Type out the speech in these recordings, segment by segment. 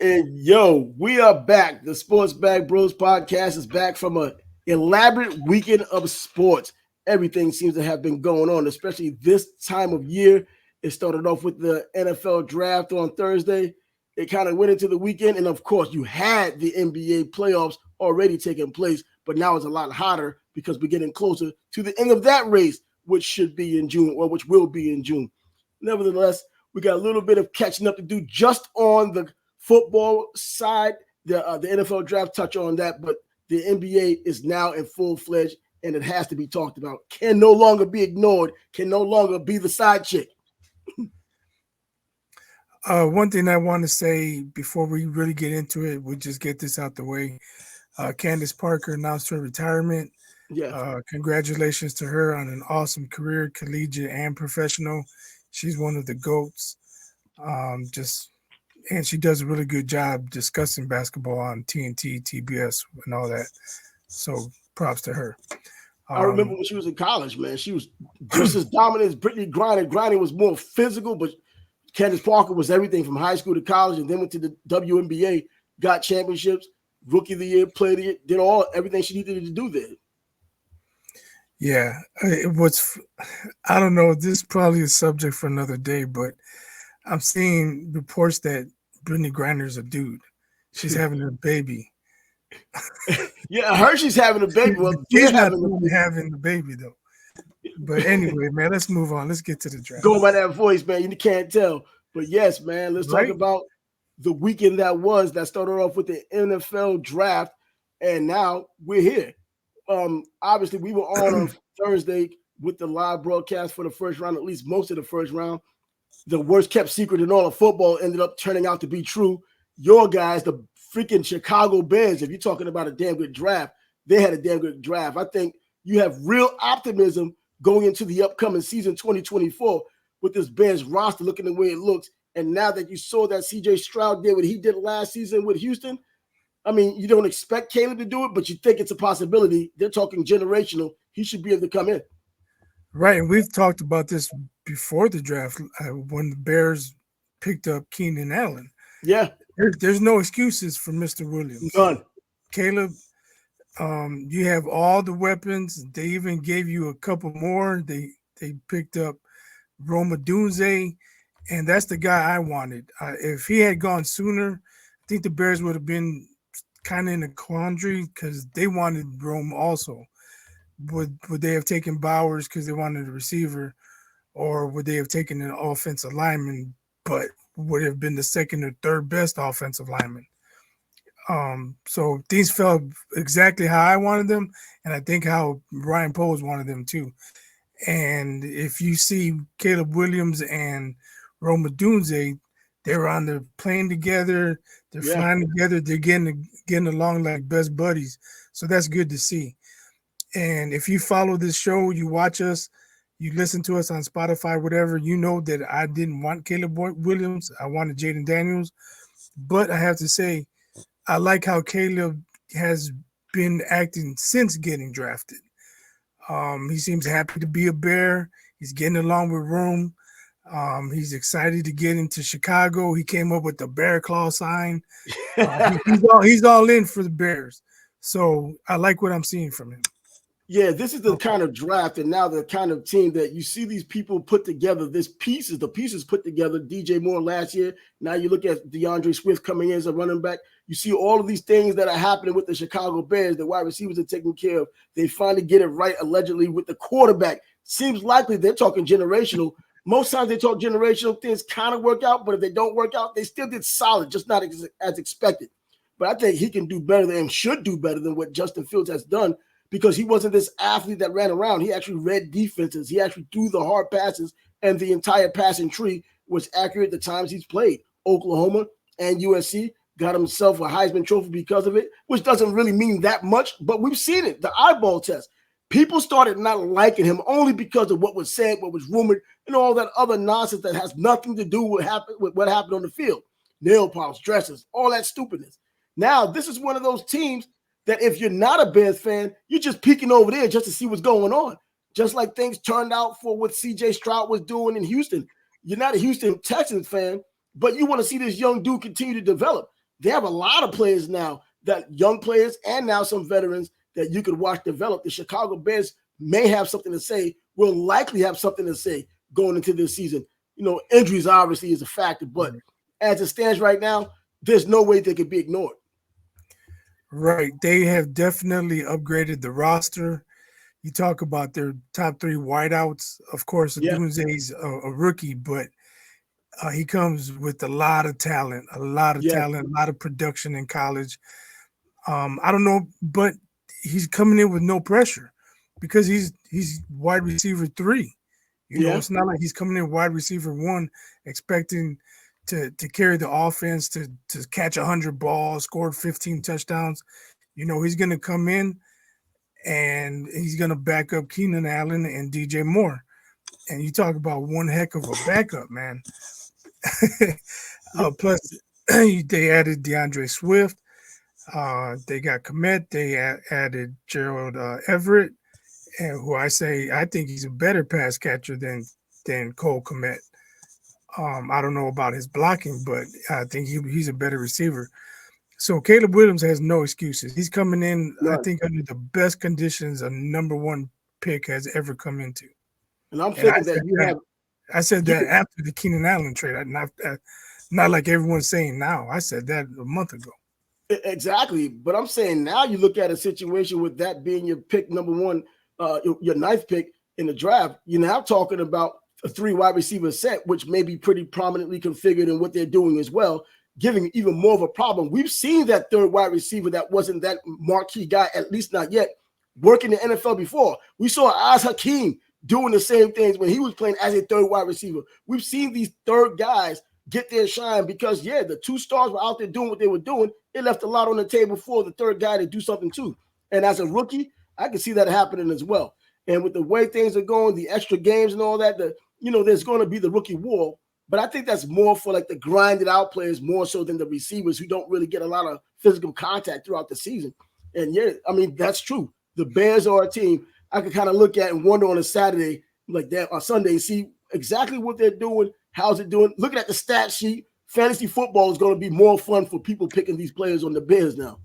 And yo, we are back. The Sports Bag Bros podcast is back from an elaborate weekend of sports. Everything seems to have been going on, especially this time of year. It started off with the NFL draft on Thursday. It kind of went into the weekend. And of course, you had the NBA playoffs already taking place, but now it's a lot hotter because we're getting closer to the end of that race, which should be in June or which will be in June. Nevertheless, we got a little bit of catching up to do just on the football side. The NFL draft touch on that, but the NBA is now in full-fledged, and it has to be talked about. Can no longer be ignored, can no longer be the side chick. One thing I want to say before we really get into it, we'll just get this out the way. Candace Parker announced her retirement. Yeah. Congratulations to her on an awesome career, collegiate and professional. She's one of the GOATs. And she does a really good job discussing basketball on TNT, TBS, and all that. So props to her. I remember when she was in college, man. She was just as dominant as Brittany Griner. Griner was more physical, but Candace Parker was everything from high school to college, and then went to the WNBA, got championships, rookie of the year, played it, did everything she needed to do there. Yeah, I don't know. This is probably a subject for another day, but I'm seeing reports that Brittany Griner's a dude. She's having a baby. Yeah, I heard she's having a baby. Well, she's not having the baby though. But anyway, man, let's move on. Let's get to the draft. Going by that voice, man, you can't tell. But yes, man, let's talk about the weekend that started off with the NFL draft, and now we're here. Obviously, we were on Thursday with the live broadcast for the first round, at least most of the first round. The worst kept secret in all of football ended up turning out to be true. Your guys, the freaking Chicago Bears, if you're talking about a damn good draft, they had a damn good draft. I think you have real optimism going into the upcoming season 2024 with this Bears roster looking the way it looks. And now that you saw that C.J. Stroud did what he did last season with Houston, I mean, you don't expect Caleb to do it, but you think it's a possibility. They're talking generational. He should be able to come in. Right, and we've talked about this before the draft when the Bears picked up Keenan Allen. Yeah. There's no excuses for Mr. Williams. None. Caleb, you have all the weapons. They even gave you a couple more. They picked up Roma Dunze, and that's the guy I wanted. If he had gone sooner, I think the Bears would have been kind of in a quandary because they wanted Rome also. Would they have taken Bowers because they wanted a receiver, or would they have taken an offensive lineman, but would have been the second or third best offensive lineman? So these fell exactly how I wanted them, and I think how Ryan Poles wanted them too. And if you see Caleb Williams and Roma Dunze, they're on the plane together, they're flying together, they're getting along like best buddies. So that's good to see. And if you follow this show, you watch us, you listen to us on Spotify, whatever, you know that I didn't want Caleb Williams. I wanted Jaden Daniels. But I have to say, I like how Caleb has been acting since getting drafted. He seems happy to be a Bear. He's getting along with Rome. He's excited to get into Chicago. He came up with the Bear Claw sign. He's all in for the Bears. So I like what I'm seeing from him. Yeah, this is the kind of draft and now the kind of team that you see these people put together. The pieces put together. DJ Moore last year. Now you look at DeAndre Swift coming in as a running back. You see all of these things that are happening with the Chicago Bears. The wide receivers are taken care of. They finally get it right, allegedly, with the quarterback. Seems likely they're talking generational. Most times they talk generational, things kind of work out, but if they don't work out, they still did solid, just not as expected. But I think he can do better than and should do better than what Justin Fields has done, because he wasn't this athlete that ran around. He actually read defenses. He actually threw the hard passes, and the entire passing tree was accurate the times he's played. Oklahoma and USC got himself a Heisman Trophy because of it, which doesn't really mean that much, but we've seen it, the eyeball test. People started not liking him only because of what was said, what was rumored, and all that other nonsense that has nothing to do with what happened on the field. Nail polish, dresses, all that stupidness. Now, this is one of those teams that if you're not a Bears fan, you're just peeking over there just to see what's going on. Just like things turned out for what C.J. Stroud was doing in Houston. You're not a Houston Texans fan, but you want to see this young dude continue to develop. they have a lot of players now, that young players and now some veterans that you could watch develop. The Chicago Bears may have something to say, will likely have something to say going into this season. Injuries obviously is a factor, but as it stands right now, there's no way they could be ignored. Right. They have definitely upgraded the roster. You talk about their top 3 wideouts. Of course, Dunze's a rookie, but he comes with a lot of talent, a lot of production in college. I don't know, but he's coming in with no pressure because he's wide receiver 3. It's not like he's coming in wide receiver 1 expecting to carry the offense, to catch 100 balls, scored 15 touchdowns. He's going to come in and he's going to back up Keenan Allen and DJ Moore. And you talk about one heck of a backup, man. Plus, they added DeAndre Swift. They got Komet. They added Gerald Everett, and who I think he's a better pass catcher than Cole Komet. I don't know about his blocking, but I think he's a better receiver. So Caleb Williams has no excuses. He's coming in, I think, under the best conditions a number 1 pick has ever come into. And I'm thinking that you have. I said that after the Keenan Allen trade, not like everyone's saying now. I said that a month ago. Exactly, but I'm saying now you look at a situation with that being your pick number 1, your 9th pick in the draft. You're now talking about a 3 wide receiver set, which may be pretty prominently configured in what they're doing as well, giving even more of a problem. We've seen that 3rd wide receiver that wasn't that marquee guy, at least not yet, work in the NFL before. We saw Oz Hakeem doing the same things when he was playing as a 3rd wide receiver. We've seen these 3rd guys get their shine because, the 2 stars were out there doing what they were doing. It left a lot on the table for the 3rd guy to do something too. And as a rookie, I can see that happening as well. And with the way things are going, the extra games and all that, there's going to be the rookie wall. But I think that's more for like the grinded out players more so than the receivers who don't really get a lot of physical contact throughout the season. And that's true. The Bears are a team I could kind of look at and wonder on a Saturday like that on Sunday and see exactly what they're doing. How's it doing? Looking at the stat sheet, fantasy football is going to be more fun for people picking these players on the Bears now.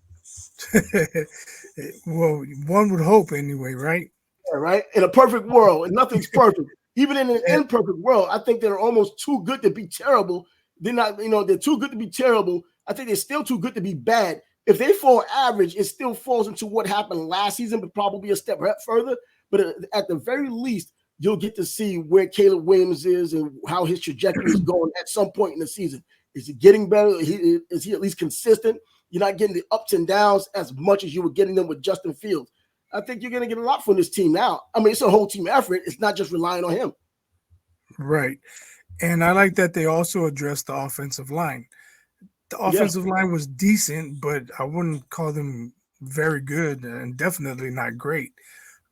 Well, one would hope anyway, right? Yeah, right. In a perfect world, and nothing's perfect. Even in an imperfect world, I think they're almost too good to be terrible. They're not, they're too good to be terrible. I think they're still too good to be bad. If they fall average, it still falls into what happened last season, but probably a step further. But at the very least, you'll get to see where Caleb Williams is and how his trajectory is going at some point in the season. Is he getting better? Is he at least consistent? You're not getting the ups and downs as much as you were getting them with Justin Fields. I think you're going to get a lot from this team now. I mean, it's a whole team effort. It's not just relying on him. Right. And I like that they also addressed the offensive line. The offensive line was decent, but I wouldn't call them very good and definitely not great.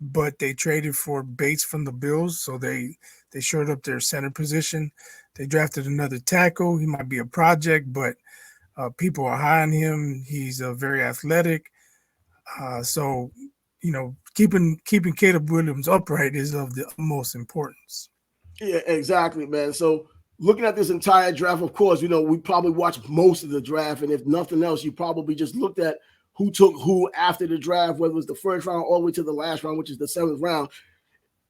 But they traded for Bates from the Bills, so they shored up their center position. They drafted another tackle. He might be a project, but people are high on him. He's very athletic. So, keeping Caleb Williams upright is of the utmost importance. Yeah, exactly, man. So looking at this entire draft, of course, we probably watched most of the draft. And if nothing else, you probably just looked at who took who after the draft, whether it was the first round all the way to the last round, which is the 7th round.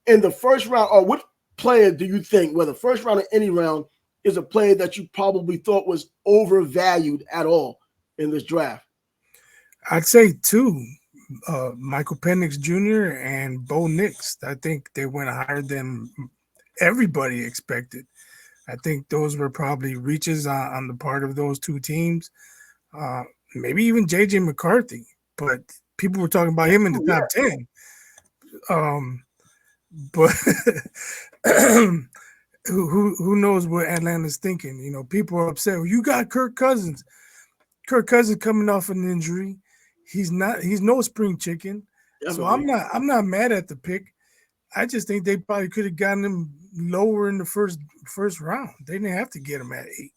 In the first round, or what player do you think, whether first round or any round, is a player that you probably thought was overvalued at all in this draft? I'd say 2. Michael Penix Jr. and Bo Nix. I think they went higher than everybody expected. I think those were probably reaches on the part of those 2 teams. Maybe even J.J. McCarthy, but people were talking about him in the top 10. But who knows what Atlanta's thinking? People are upset. Well, you got Kirk Cousins. Kirk Cousins coming off an injury. He's no spring chicken. Definitely. So I'm not mad at the pick. I just think they probably could have gotten him lower in the first round. They didn't have to get him at 8.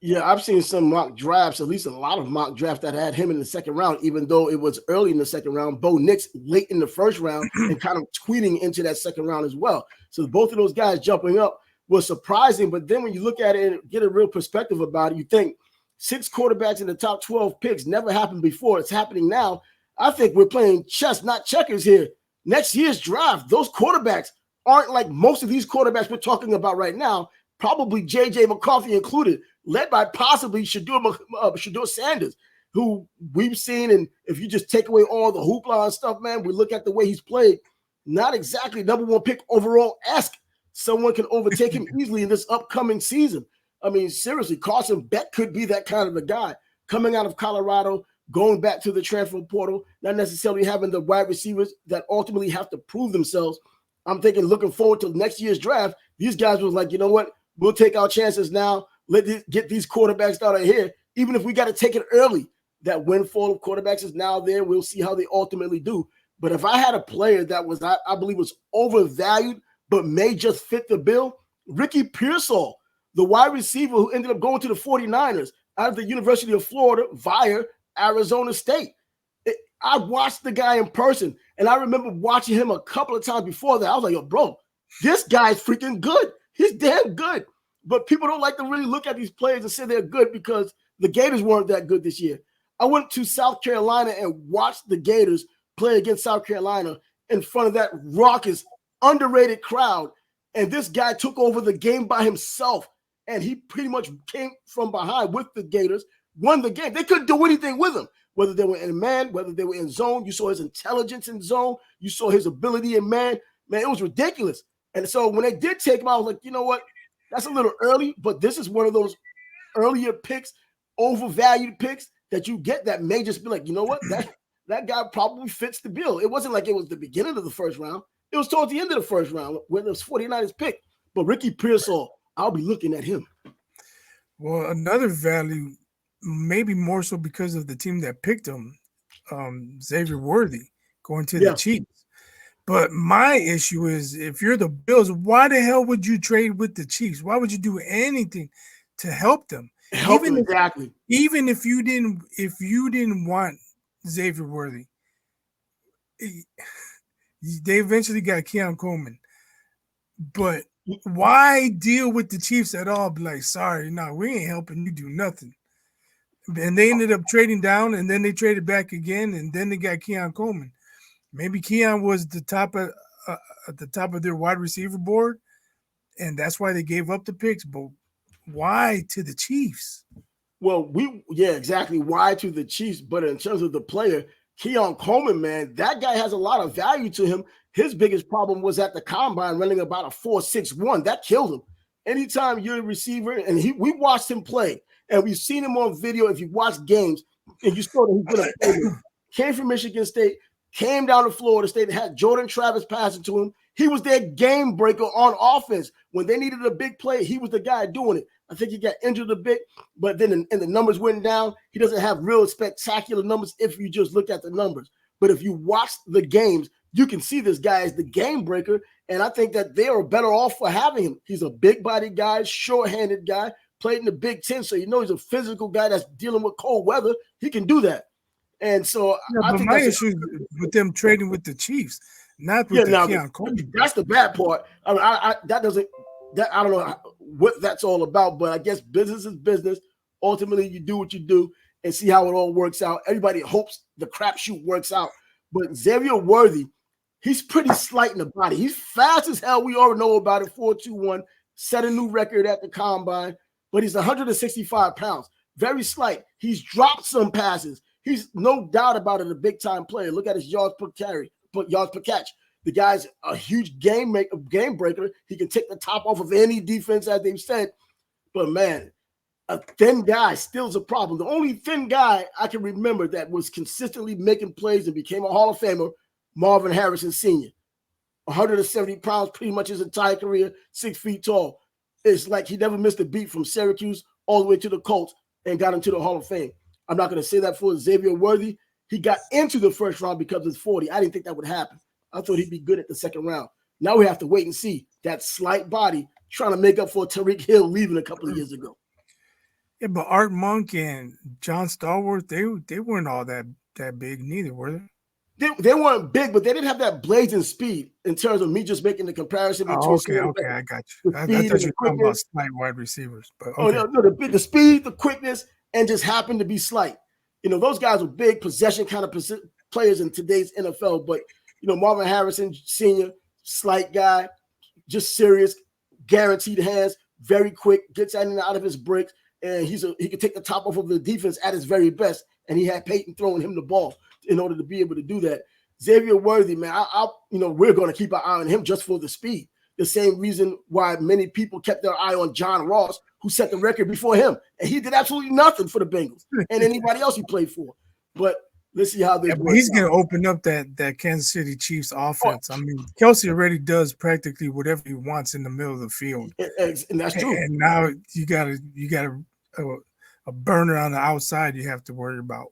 Yeah, I've seen some mock drafts, at least a lot of mock drafts that had him in the 2nd round, even though it was early in the 2nd round. Bo Nix late in the 1st round and kind of tweeting into that 2nd round as well. So both of those guys jumping up was surprising. But then when you look at it and get a real perspective about it, you think 6 quarterbacks in the top 12 picks. Never happened before. It's happening now. I think we're playing chess, not checkers here. Next year's draft, those quarterbacks aren't like most of these quarterbacks we're talking about right now, probably J.J. McCarthy included, led by possibly Shedeur Sanders, who we've seen. And if you just take away all the hoopla and stuff, man, we look at the way he's played, not exactly number 1 pick overall-esque. Someone can overtake him easily in this upcoming season. I mean, seriously, Carson Beck could be that kind of a guy coming out of Colorado, going back to the transfer portal, not necessarily having the wide receivers that ultimately have to prove themselves. I'm thinking, looking forward to next year's draft, these guys was like, you know what? We'll take our chances now. Get these quarterbacks out of here, even if we got to take it early. That windfall of quarterbacks is now there. We'll see how they ultimately do. But if I had a player that was, I believe, was overvalued, but may just fit the bill, Ricky Pearsall, the wide receiver who ended up going to the 49ers out of the University of Florida via Arizona State. I watched the guy in person, and I remember watching him a couple of times before that. I was like, yo, bro, this guy's freaking good. He's damn good. But people don't like to really look at these players and say they're good because the Gators weren't that good this year. I went to South Carolina and watched the Gators play against South Carolina in front of that raucous, underrated crowd, and this guy took over the game by himself, and he pretty much came from behind with the Gators, won the game. They couldn't do anything with him, whether they were in man, whether they were in zone. You saw his intelligence in zone. You saw his ability in man. Man, it was ridiculous. And so when they did take him, I was like, you know what? That's a little early, but this is one of those earlier picks, overvalued picks that you get that may just be like, you know what? That guy probably fits the bill. It wasn't like it was the beginning of the first round. It was towards the end of the first round where the 49ers pick. But Ricky Pearsall, I'll be looking at him. Well, another value, maybe more so because of the team that picked him, Xavier Worthy going to the Chiefs. But my issue is, if you're the Bills, why the hell would you trade with the Chiefs? Why would you do anything to help them? Exactly. Even if you didn't want Xavier Worthy, they eventually got Keon Coleman. But why deal with the Chiefs at all? Be like, sorry, no, we ain't helping you do nothing. And they ended up trading down, and then they traded back again, and then they got Keon Coleman. Maybe Keon was at the top of their wide receiver board, and that's why they gave up the picks. But why to the Chiefs? Well, exactly. Why to the Chiefs? But in terms of the player, Keon Coleman, man, that guy has a lot of value to him. His biggest problem was at the combine running about a 4.61. That killed him. Anytime you're a receiver, and we watched him play, and we've seen him on video. If you watch games, and you saw that he's been a player, came from Michigan State, came down to Florida State, had Jordan Travis passing to him. He was their game breaker on offense. When they needed a big play, he was the guy doing it. I think he got injured a bit, but then and the numbers went down. He doesn't have real spectacular numbers if you just look at the numbers. But if you watch the games, you can see this guy is the game breaker, and I think that they are better off for having him. He's a big-bodied guy, short-handed guy, played in the Big Ten, so he's a physical guy that's dealing with cold weather. He can do that. And so I think my issue is with them trading with the Chiefs, not with Keon Coleman. That's the bad part. I mean, I don't know what that's all about, but I guess business is business. Ultimately, you do what you do and see how it all works out. Everybody hopes the crapshoot works out. But Xavier Worthy, he's pretty slight in the body. He's fast as hell. We already know about it. 4.21, set a new record at the combine, but he's 165 pounds. Very slight. He's dropped some passes. He's no doubt about it, a big-time player. Look at his yards per catch. The guy's a huge game breaker. He can take the top off of any defense, as they've said. But, man, a thin guy still is a problem. The only thin guy I can remember that was consistently making plays and became a Hall of Famer, Marvin Harrison Sr. 170 pounds pretty much his entire career, 6 feet tall. It's like he never missed a beat from Syracuse all the way to the Colts and got into the Hall of Fame. I'm not going to say that for Xavier Worthy. He got into the first round because it's 40. I didn't think that would happen. I thought he'd be good at the second round. Now we have to wait and see that slight body trying to make up for Tariq Hill leaving a couple of years ago. Yeah, but Art Monk and John Stallworth, they weren't all that big neither, were they? They weren't big, but they didn't have that blazing speed in terms of me just making the comparison between. Okay, I got you. I thought you were talking about slight wide receivers. But okay. No, the speed, the quickness, and just happened to be slight. Those guys were big possession kind of players in today's NFL. But, Marvin Harrison Sr., slight guy, just serious, guaranteed hands, very quick, gets in and out of his breaks, and he can take the top off of the defense at his very best. And he had Peyton throwing him the ball in order to be able to do that. Xavier Worthy, man, we're going to keep our eye on him just for the speed. The same reason why many people kept their eye on John Ross, who set the record before him, and he did absolutely nothing for the Bengals and anybody else he played for. But let's see how this works. He's going to open up that Kansas City Chiefs offense. I mean, Kelsey already does practically whatever he wants in the middle of the field, and that's true. And now you got a burner on the outside you have to worry about.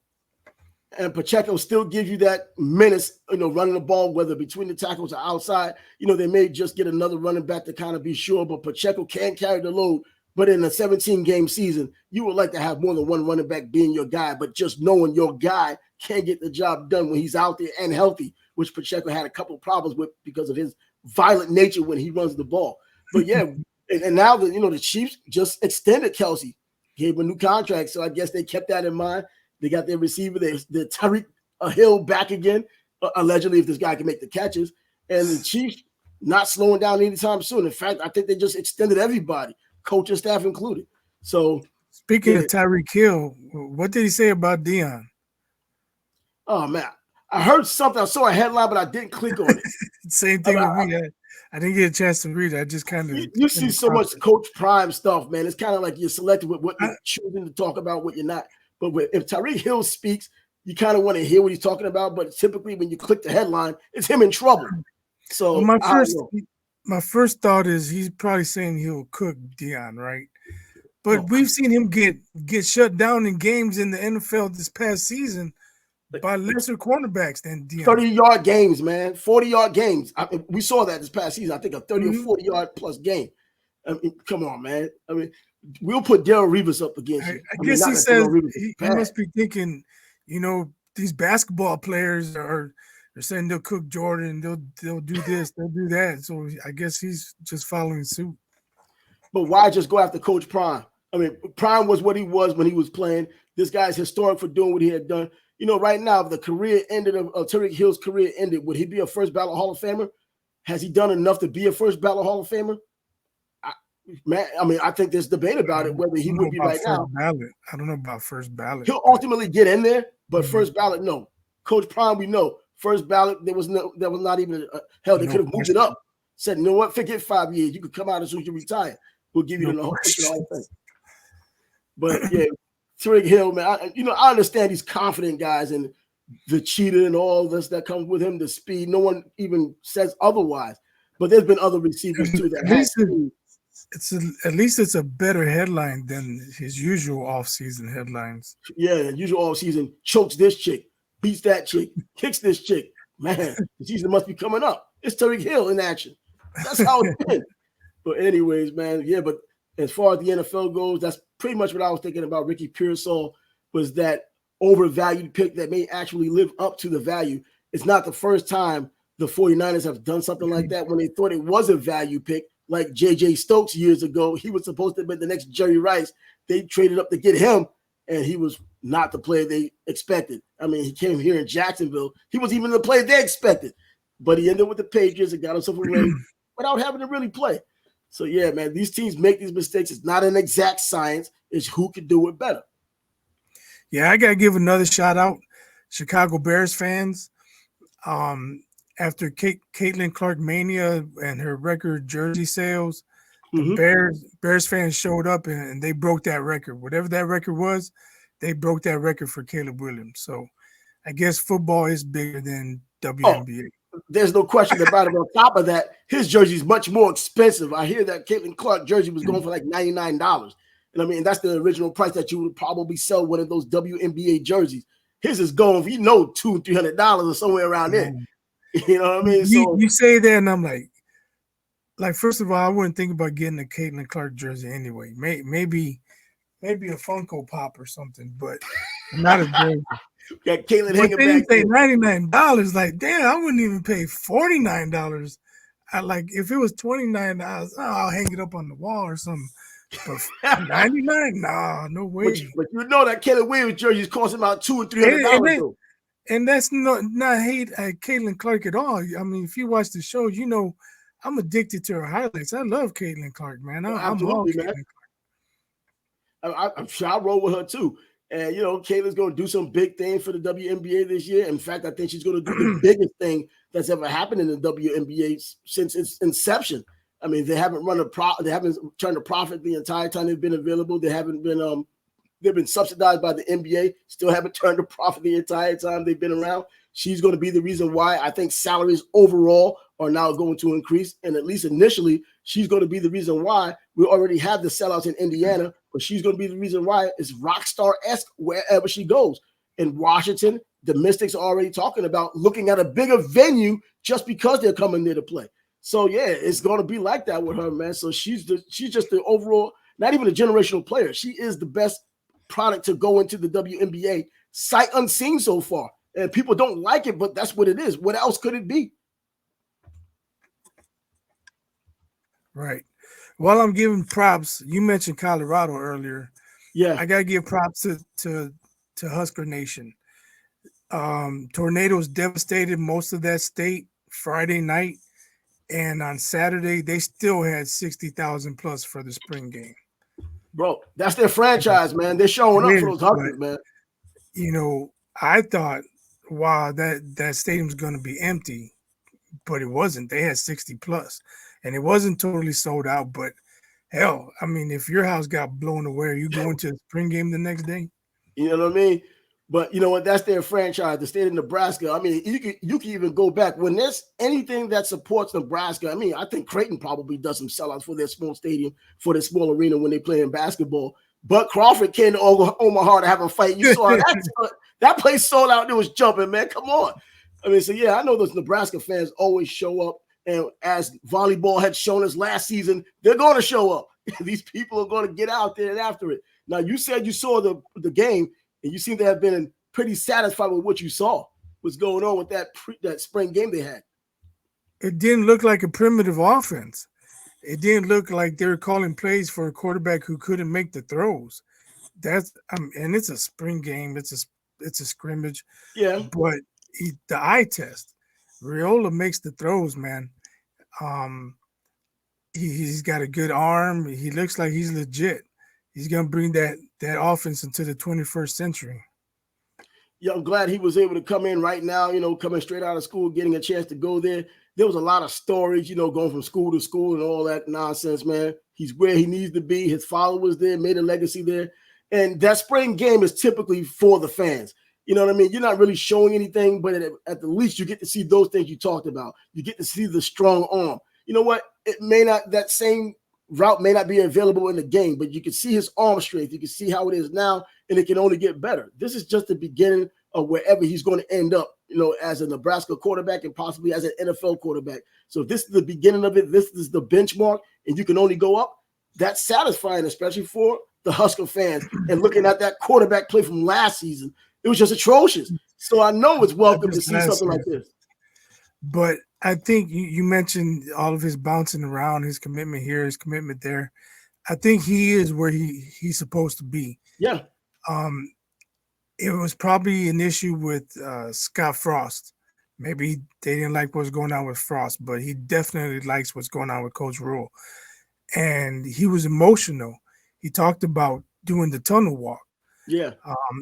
And Pacheco still gives you that menace, running the ball, whether between the tackles or outside. They may just get another running back to kind of be sure, but Pacheco can carry the load. But in a 17-game season, you would like to have more than one running back being your guy, but just knowing your guy can get the job done when he's out there and healthy, which Pacheco had a couple of problems with because of his violent nature when he runs the ball. But yeah, and now the Chiefs just extended Kelsey, gave him a new contract, so I guess they kept that in mind. They got their receiver, the Tyreek Hill back again, allegedly, if this guy can make the catches. And the Chiefs not slowing down anytime soon. In fact, I think they just extended everybody, coach and staff included. So, speaking of Tyreek Hill, what did he say about Deion? Oh, man. I heard something. I saw a headline, but I didn't click on it. Same thing with me. I didn't get a chance to read it. I just kind of you see so much Coach Prime stuff, man. It's kind of like you're selective with what you're choosing to talk about, what you're not. But if Tyreek Hill speaks, you kind of want to hear what he's talking about. But typically, when you click the headline, it's him in trouble. So well, my first thought is he's probably saying he'll cook Deion, right? But we've seen him get shut down in games in the NFL this past season by lesser cornerbacks than Deion. 30-yard games, man. 40-yard games. We saw that this past season. I think a 30 or 40-yard plus game. I mean, come on, man. I mean, we'll put Darrell Revis up against you. I guess he says he must be thinking, these basketball players are saying they'll cook Jordan, they'll do this, they'll do that. So I guess he's just following suit. But why just go after Coach Prime? I mean, Prime was what he was when he was playing. This guy's historic for doing what he had done. Right now, if the career ended of Tyreek Hill's career ended, would he be a first ballot Hall of Famer? Has he done enough to be a first ballot Hall of Famer? I think there's debate about it, whether he would be right now. Ballot. I don't know about first ballot. He'll ultimately get in there, but first ballot, no. Coach Prime, we know. First ballot, there was not even hell. They could have moved it up. Said, you know what? Forget 5 years. You could come out as soon as you retire. We'll give you the whole thing. But yeah, Tyreek Hill, man. I understand these confident guys and the cheetah and all this that comes with him, the speed. No one even says otherwise. But there's been other receivers too that at least it's a better headline than his usual offseason headlines. Yeah, usual offseason chokes this chick, beats that chick, kicks this chick. Man, the season must be coming up. It's Tyreek Hill in action. That's how it's been. But anyways, man, yeah, but as far as the NFL goes, that's pretty much what I was thinking about Ricky Pearsall, was that overvalued pick that may actually live up to the value. It's not the first time the 49ers have done something like that when they thought it was a value pick, like J.J. Stokes years ago. He was supposed to be the next Jerry Rice. They traded up to get him, and he was not the player they expected. I mean, he came here in Jacksonville. He was even the player they expected. But he ended up with the Patriots and got himself a ring without having to really play. So, yeah, man, these teams make these mistakes. It's not an exact science. It's who can do it better. Yeah, I got to give another shout out, Chicago Bears fans. After Caitlin Clark mania and her record jersey sales, the Bears fans showed up and they broke that record. Whatever that record was, they broke that record for Caleb Williams. So I guess football is bigger than WNBA. There's no question about it. On top of that, his jersey is much more expensive. I hear that Caitlin Clark jersey was going for like $99. And I mean, that's the original price that you would probably sell one of those WNBA jerseys. His is going for, $200-$300 or somewhere around there. You know what I mean? You say that, and I'm like, first of all, I wouldn't think about getting a Caitlin Clark jersey anyway. Maybe a Funko Pop or something, but not a jersey. Got Caitlin hanging back. You say $99, like, damn, I wouldn't even pay $49. If it was $29, I'll hang it up on the wall or something. But 99, nah, no way. But you know that Caleb Williams jerseys cost him about $200 and $300 though. And that's not hate at Caitlin Clark at all. I mean, if you watch the show, you know I'm addicted to her highlights. I love Caitlin Clark, man. I'm all Caitlin Clark. I'm sure I roll with her too. And you know, Caitlin's going to do some big thing for the WNBA this year. In fact, I think she's going to do the biggest thing that's ever happened in the WNBA since its inception. I mean, they haven't they haven't turned a profit the entire time they've been available. They haven't been they've been subsidized by the NBA, still haven't turned a profit the entire time they've been around. She's going to be the reason why I think salaries overall are now going to increase. And at least initially, she's going to be the reason why we already have the sellouts in Indiana, but she's going to be the reason why it's rock star-esque wherever she goes. In Washington, the Mystics are already talking about looking at a bigger venue just because they're coming there to play. So, yeah, it's going to be like that with her, man. So she's just the overall, not even a generational player. She is the best product to go into the WNBA sight unseen so far. And people don't like it, but that's what it is. What else could it be? Right. While I'm giving props, you mentioned Colorado earlier. Yeah. I gotta give props to Husker Nation. Tornadoes devastated most of that state Friday night. And on Saturday, they still had 60,000 plus for the spring game. Bro, that's their franchise, man. They're showing up for those Huskers, man. You know, I thought, wow, that stadium's going to be empty, but it wasn't. They had 60 plus, and it wasn't totally sold out. But hell, I mean, if your house got blown away, are you going to the spring game the next day? You know what I mean? But you know what? That's their franchise, the state of Nebraska. I mean, you can even go back when there's anything that supports Nebraska. I mean, I think Creighton probably does some sellouts for their small stadium, for their small arena when they play in basketball. But Crawford came to Omaha to have a fight. You saw that place sold out. It was jumping, man. Come on. I mean, so yeah, I know those Nebraska fans always show up, and as volleyball had shown us last season, they're going to show up. These people are going to get out there and after it. Now, you said you saw the game. And you seem to have been pretty satisfied with what you saw. What's going on with that spring game they had? It didn't look like a primitive offense. It didn't look like they were calling plays for a quarterback who couldn't make the throws. And it's a spring game. It's a scrimmage. Yeah. But the eye test, Riola makes the throws, man. He's got a good arm. He looks like he's legit. He's going to bring that offense into the 21st century. Yeah, I'm glad he was able to come in right now, you know, coming straight out of school, getting a chance to go there. There was a lot of stories, you know, going from school to school and all that nonsense, man. He's where he needs to be. His father was there, made a legacy there. And that spring game is typically for the fans. You know what I mean? You're not really showing anything, but at the least you get to see those things you talked about. You get to see the strong arm. You know what? That same route may not be available in the game, but you can see his arm strength. You can see how it is now, and it can only get better. This is just the beginning of wherever he's going to end up, you know, as a Nebraska quarterback and possibly as an NFL quarterback. So if this is the beginning of it, this is the benchmark, and you can only go up. That's satisfying, especially for the Husker fans. And looking at that quarterback play from last season, it was just atrocious. So I know it's welcome to see something like this. But I think you mentioned all of his bouncing around, his commitment here, his commitment there. I think he is where he's supposed to be. Yeah. It was probably an issue with Scott Frost. Maybe they didn't like what's going on with Frost, but he definitely likes what's going on with Coach Rule. And he was emotional. He talked about doing the tunnel walk. Yeah.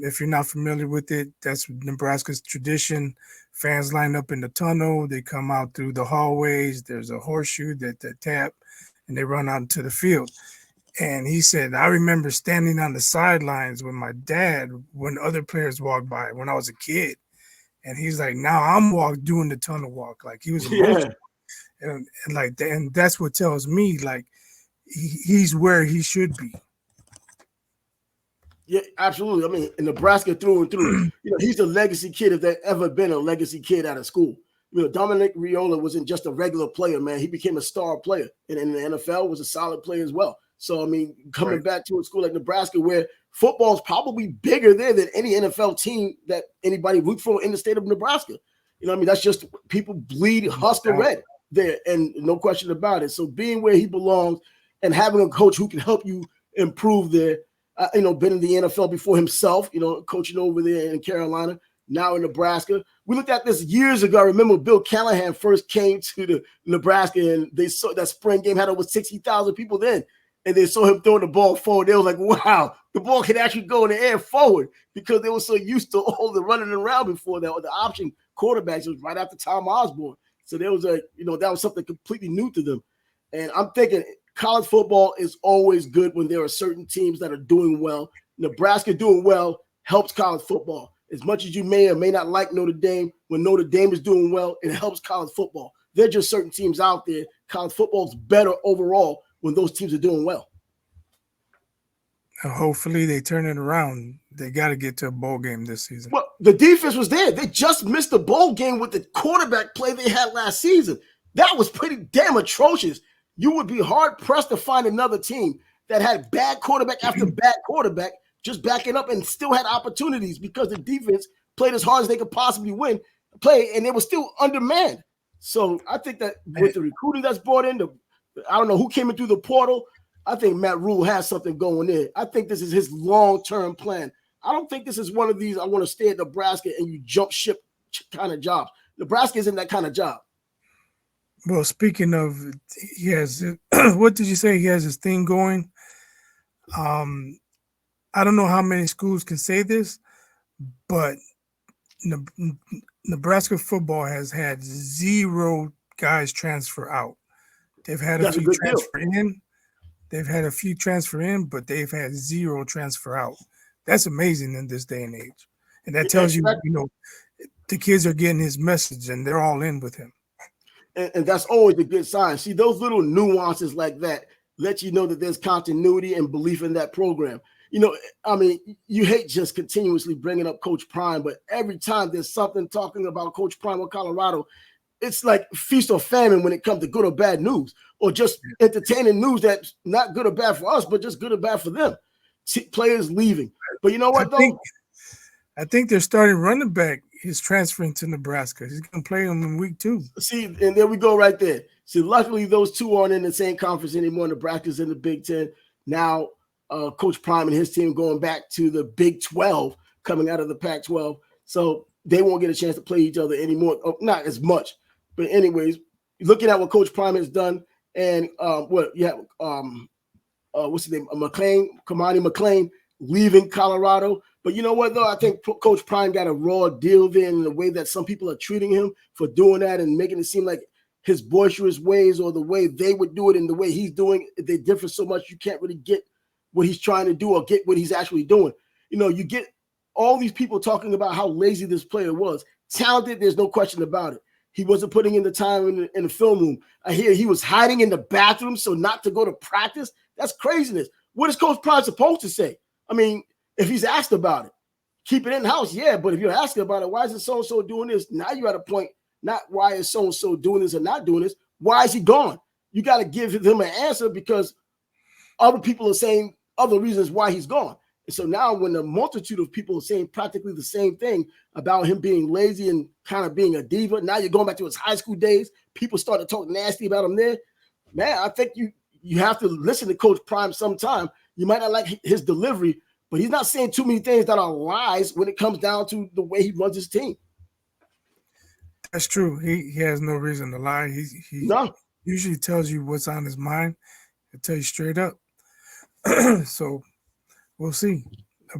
If you're not familiar with it, that's Nebraska's tradition. Fans line up in the tunnel. They come out through the hallways. There's a horseshoe that they tap, and they run out into the field. And he said, I remember standing on the sidelines with my dad when other players walked by when I was a kid. And he's like, now I'm doing the tunnel walk. Like he was emotional. Yeah. And that's what tells me, like, he's where he should be. Yeah, absolutely. I mean, in Nebraska through and through, you know, he's the legacy kid if there ever been a legacy kid out of school. You know, Dominic Riola wasn't just a regular player, man. He became a star player, and in the NFL was a solid player as well. So, I mean, coming back to a school like Nebraska where football is probably bigger there than any NFL team that anybody root for in the state of Nebraska. You know what I mean? That's just people bleed Husker red there, and no question about it. So being where he belongs and having a coach who can help you improved there. Been in the NFL before himself, coaching over there in Carolina, now in Nebraska. We looked at this years ago. I remember Bill Callahan first came to the Nebraska, and they saw that spring game had over 60,000 people then. And they saw him throwing the ball forward. They was like, wow, the ball can actually go in the air forward, because they were so used to all the running around before that, or the option quarterbacks. It was right after Tom Osborne. So there was that was something completely new to them. And I'm thinking college football is always good when there are certain teams that are doing well. Nebraska doing well helps college football. As much as you may or may not like Notre Dame, when Notre Dame is doing well, it helps college football. There are just certain teams out there. College football is better overall when those teams are doing well. Hopefully they turn it around. They got to get to a bowl game this season. Well, the defense was there. They just missed the bowl game with the quarterback play they had last season. That was pretty damn atrocious. You would be hard-pressed to find another team that had bad quarterback after bad quarterback just backing up and still had opportunities, because the defense played as hard as they could possibly play, and they were still undermanned. So I think that with the recruiting that's brought in, I don't know who came in through the portal. I think Matt Rule has something going in. I think this is his long-term plan. I don't think this is one of these I want to stay at Nebraska and you jump ship kind of jobs. Nebraska isn't that kind of job. Well, speaking of, he has, what did you say? He has his thing going. I don't know how many schools can say this, but Nebraska football has had 0 guys transfer out. They've had a few transfer in. They've had a few transfer in, but they've had 0 transfer out. That's amazing in this day and age. And that tells you, the kids are getting his message and they're all in with him. And that's always a good sign. See, those little nuances like that let you know that there's continuity and belief in that program. You hate just continuously bringing up Coach Prime, but every time there's something talking about Coach Prime or Colorado, it's like feast or famine when it comes to good or bad news, or just entertaining news that's not good or bad for us, but just good or bad for them. Players leaving. But you know what, I think their starting running back is transferring to Nebraska. He's going to play him in week 2. See, and there we go right there. See, luckily those two aren't in the same conference anymore. Nebraska's in the Big Ten. Now, Coach Prime and his team going back to the Big 12, coming out of the Pac-12. So they won't get a chance to play each other anymore. Not as much. But anyways, looking at what Coach Prime has done, and what's his name? Kamani McLean leaving Colorado. But you know what, though? I think Coach Prime got a raw deal there in the way that some people are treating him for doing that and making it seem like his boisterous ways or the way they would do it and the way he's doing it, they differ so much you can't really get what he's trying to do or get what he's actually doing. You get all these people talking about how lazy this player was. Talented, there's no question about it. He wasn't putting in the time in the film room. I hear he was hiding in the bathroom so not to go to practice. That's craziness. What is Coach Prime supposed to say? I mean, if he's asked about it, keep it in-house, yeah. But if you're asking about it, why is so-and-so doing this? Now you're at a point, not why is so-and-so doing this or not doing this. Why is he gone? You got to give him an answer, because other people are saying other reasons why he's gone. And so now when the multitude of people are saying practically the same thing about him being lazy and kind of being a diva, now you're going back to his high school days. People start to talk nasty about him there. Man, I think you have to listen to Coach Prime sometime. You might not like his delivery, but he's not saying too many things that are lies when it comes down to the way he runs his team. That's true. He has no reason to lie. He usually tells you what's on his mind. He'll tell you straight up. So we'll see.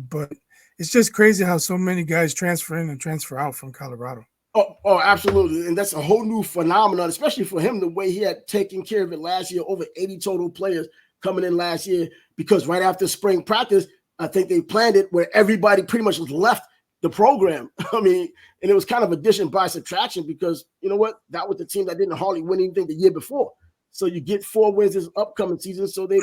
But it's just crazy how so many guys transfer in and transfer out from Colorado. Oh, absolutely. And that's a whole new phenomenon, especially for him, the way he had taken care of it last year. Over 80 total players coming in last year, because right after spring practice, I think they planned it where everybody pretty much left the program. I mean, and it was kind of addition by subtraction, because you know what? That was the team that didn't hardly win anything the year before. So you get 4 wins this upcoming season. So they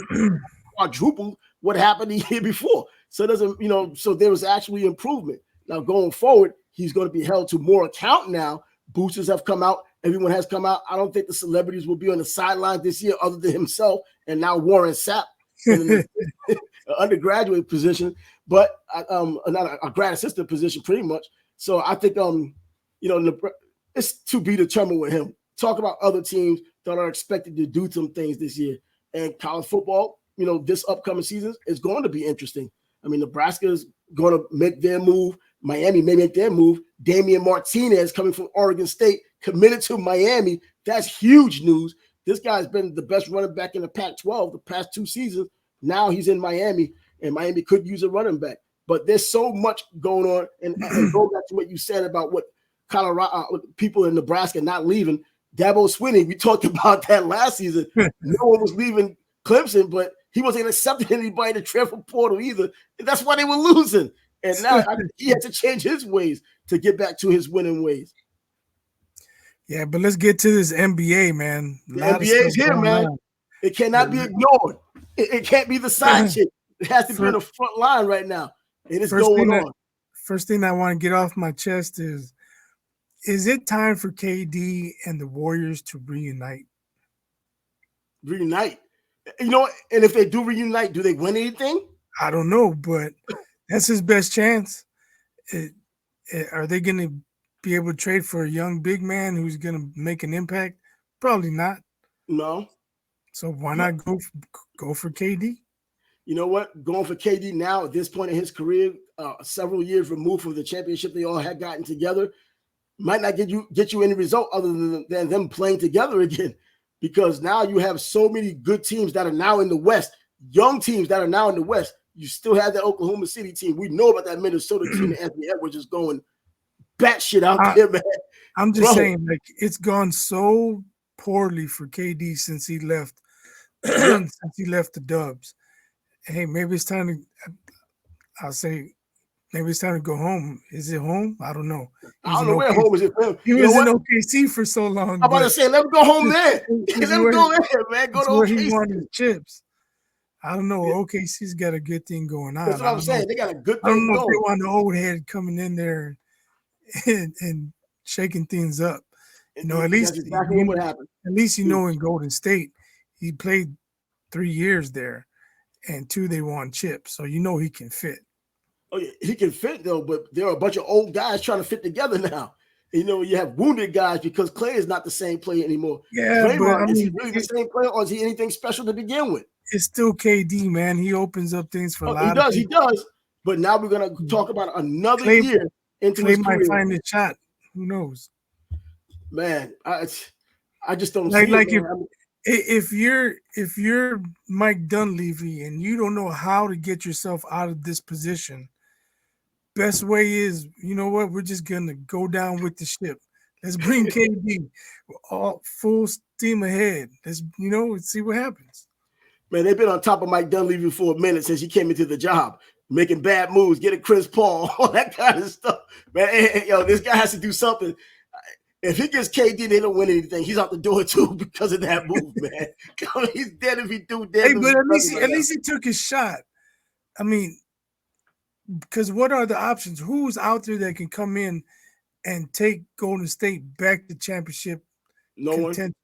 quadrupled what happened the year before. So it doesn't, so there was actually improvement. Now going forward, he's going to be held to more account now. Boosters have come out. Everyone has come out. I don't think the celebrities will be on the sidelines this year other than himself and now Warren Sapp in an undergraduate position, but not a grad assistant position pretty much. So I think, it's to be determined with him. Talk about other teams that are expected to do some things this year. And college football, this upcoming season is going to be interesting. I mean, Nebraska is going to make their move. Miami may make their move. Damian Martinez coming from Oregon State, committed to Miami. That's huge news. This guy's been the best running back in the Pac-12 the past 2 seasons. Now he's in Miami, and Miami could use a running back. But there's so much going on. And go back to what you said about what Colorado, people in Nebraska not leaving. Dabo Swinney, we talked about that last season. No one was leaving Clemson, but he wasn't accepting anybody to transfer portal either. And that's why they were losing. And now he had to change his ways to get back to his winning ways. Yeah, but let's get to this NBA, man. The NBA is here, man. It cannot be ignored. It can't be the side chick. It has to be in the front line right now. It is going on. First thing I want to get off my chest is it time for KD and the Warriors to reunite? Reunite? And if they do reunite, do they win anything? I don't know, but that's his best chance. Are they going to be able to trade for a young big man who's going to make an impact? Probably not. No. So why not go for KD? You know what? Going for KD now at this point in his career, several years removed from the championship they all had gotten together, might not get you any result other than them playing together again. Because now you have so many good teams that are now in the West, young teams that are now in the West. You still have that Oklahoma City team. We know about that Minnesota team that Anthony Edwards is going batshit out there, man. I'm just saying, like, it's gone so poorly for KD since he left the Dubs. Hey, maybe it's time to maybe it's time to go home. Is it home? I don't know. I don't know where home is. He was in OKC for so long. I'm about to say, let him go home there. Let him go there, man. Go to OKC. He wanted chips. I don't know. OKC's got a good thing going on. That's what I'm saying. They got a good thing I don't know going. if they want the old head coming in there and shaking things up. At least exactly what happened. At least in Golden State, he played 3 years there, and 2 they won chips, so he can fit. Oh yeah, he can fit though, but there are a bunch of old guys trying to fit together now. You have wounded guys because Clay is not the same player anymore. Yeah, Draymond, is he really the same player, or is he anything special to begin with? It's still KD, man. He opens up things for a lot of people. He does. But now we're gonna talk about another year into his career. Clay might find the shot. Who knows? Man, I just don't see it. If you're Mike Dunleavy and you don't know how to get yourself out of this position, best way is, we're just gonna go down with the ship. Let's bring KD all full steam ahead. Let's see what happens. Man, they've been on top of Mike Dunleavy for a minute since he came into the job, making bad moves, getting Chris Paul, all that kind of stuff. Man, this guy has to do something. If he gets KD, they don't win anything. He's out the door too because of that move, man. He's dead if he do dead. Hey, but at least he took his shot. I mean, because what are the options? Who's out there that can come in and take Golden State back to championship? No one.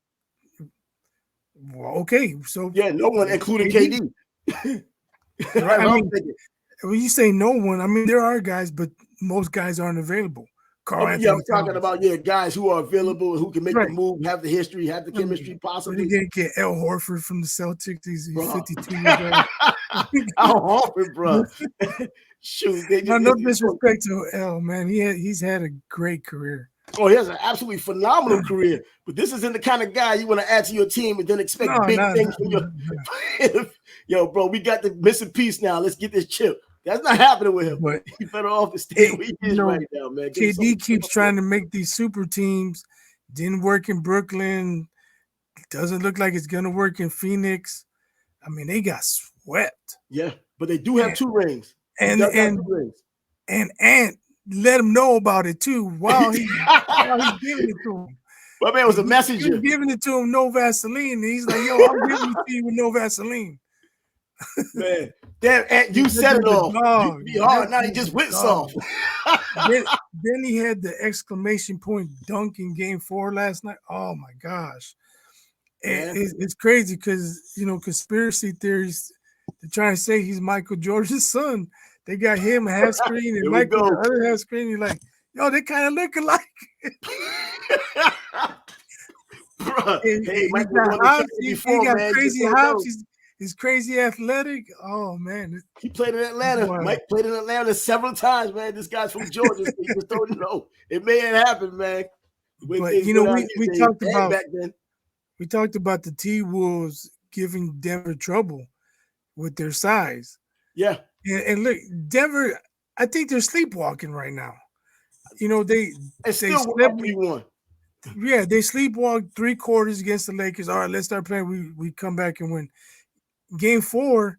Well, okay, so yeah, no one, including KD. Right, when you say no one, I mean there are guys, but most guys aren't available. I'm talking about guys who are available and who can make the move, have the history, have the chemistry, possibly. You get Al Horford from the Celtics. He's 52 years old. Al Horford, bro. Shoot, no disrespect to Al, man. He's had a great career. Oh, he has an absolutely phenomenal career. But this isn't the kind of guy you want to add to your team and then expect big things from your. Yo, bro, we got the missing piece now. Let's get this chip. That's not happening with him. But he's better off to stay where he is right now, man. KD keeps trying to make these super teams. Didn't work in Brooklyn. Doesn't look like it's gonna work in Phoenix. I mean, they got swept. Yeah, but they do have 2 rings. And Ant let him know about it too while he's giving it to him. My man was a messenger. He was giving it to him no Vaseline. And he's like, yo, I'm giving it to you with no Vaseline. Man, damn, Ant, you said it all. Be hard. Now he just went soft. then he had the exclamation point dunk in Game 4 last night. Oh my gosh. And it's crazy because conspiracy theories, they're trying to say he's Michael Jordan's son. They got him half screen and Michael the other half screen. You're like, yo, they kind of look alike. Bro, he got crazy hops. He's crazy athletic. Oh man, He played in Atlanta. wow. Mike played in Atlanta several times, man. This guy's from Georgia, so you just don't know. It may have happened, man. The way But things you go know, down we these days, talked and about back then. the T-Wolves giving Denver trouble with their size. Yeah. And look, Denver, I think they're sleepwalking right now. You know, they still slept. up 3-1. Yeah, they sleepwalked 3 quarters against the Lakers. All right, let's start playing. We come back and win. Game 4,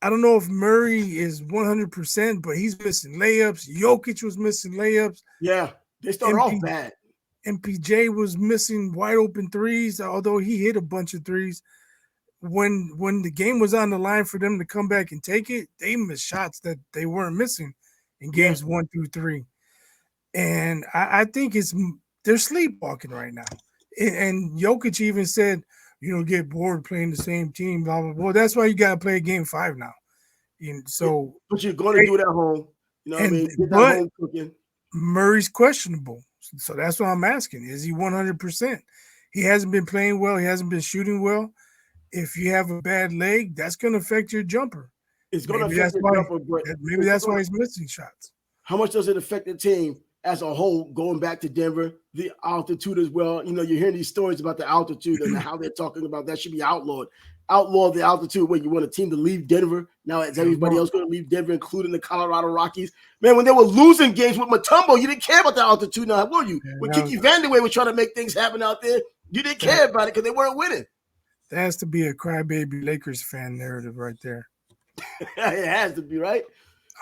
I don't know if Murray is 100%, but he's missing layups. Jokic was missing layups. Yeah, they started off bad. MPJ was missing wide open threes, although he hit a bunch of threes. When the game was on the line for them to come back and take it, they missed shots that they weren't missing in games 1 through 3. And I think they're sleepwalking right now. And Jokic even said, you don't get bored playing the same team, blah, blah, blah. Well, that's why you got to play game 5 now. And so, but you're going to do it at home. You know what I mean? Get that home cooking. Murray's questionable. So that's what I'm asking. Is he 100%? He hasn't been playing well. He hasn't been shooting well. If you have a bad leg, that's going to affect your jumper. It's going to affect your jumper, but maybe that's why he's missing shots. How much does it affect the team as a whole going back to Denver? The altitude as well. You know, you're hearing these stories about the altitude and how they're talking about that should be outlawed. Outlaw the altitude when you want a team to leave Denver. Now, is everybody else going to leave Denver, including the Colorado Rockies? Man, when they were losing games with Mutombo, you didn't care about the altitude now, were you? When Kiki Vandeweghe was trying to make things happen out there, you didn't care about it because they weren't winning. That has to be a crybaby Lakers fan narrative right there. It has to be, right?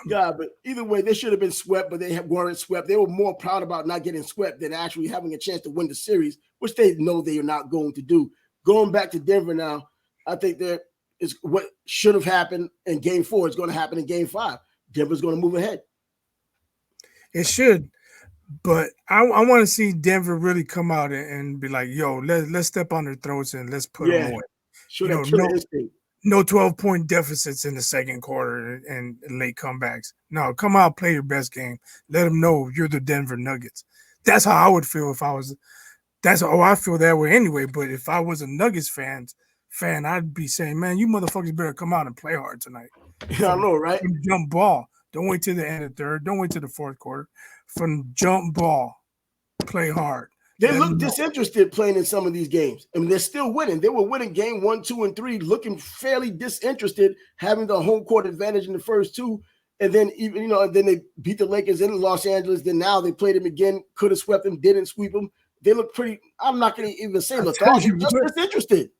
Yeah, but either way, they should have been swept, but they weren't swept. They were more proud about not getting swept than actually having a chance to win the series, which they know they are not going to do. Going back to Denver now, I think there is what should have happened in Game 4 is going to happen in Game 5. Denver's going to move ahead. It should, but I want to see Denver really come out and be like, "Yo, let's step on their throats and let's put them away." Sure, that killer instinct. No 12-point deficits in the second quarter and late comebacks. No, come out, play your best game. Let them know you're the Denver Nuggets. That's how I would feel if I was. That's how I feel that way anyway. But if I was a Nuggets fan, I'd be saying, man, you motherfuckers better come out and play hard tonight. Yeah, I know, right? From jump ball. Don't wait till the end of third. Don't wait till the fourth quarter. From jump ball, play hard. They look disinterested playing in some of these games. I mean, they're still winning. They were winning game 1, 2, and 3, looking fairly disinterested, having the home court advantage in the first 2. And then even, then they beat the Lakers in Los Angeles. Then now they played them again, could have swept them, didn't sweep them. They look pretty, I'm not going to even say lethargic, just disinterested.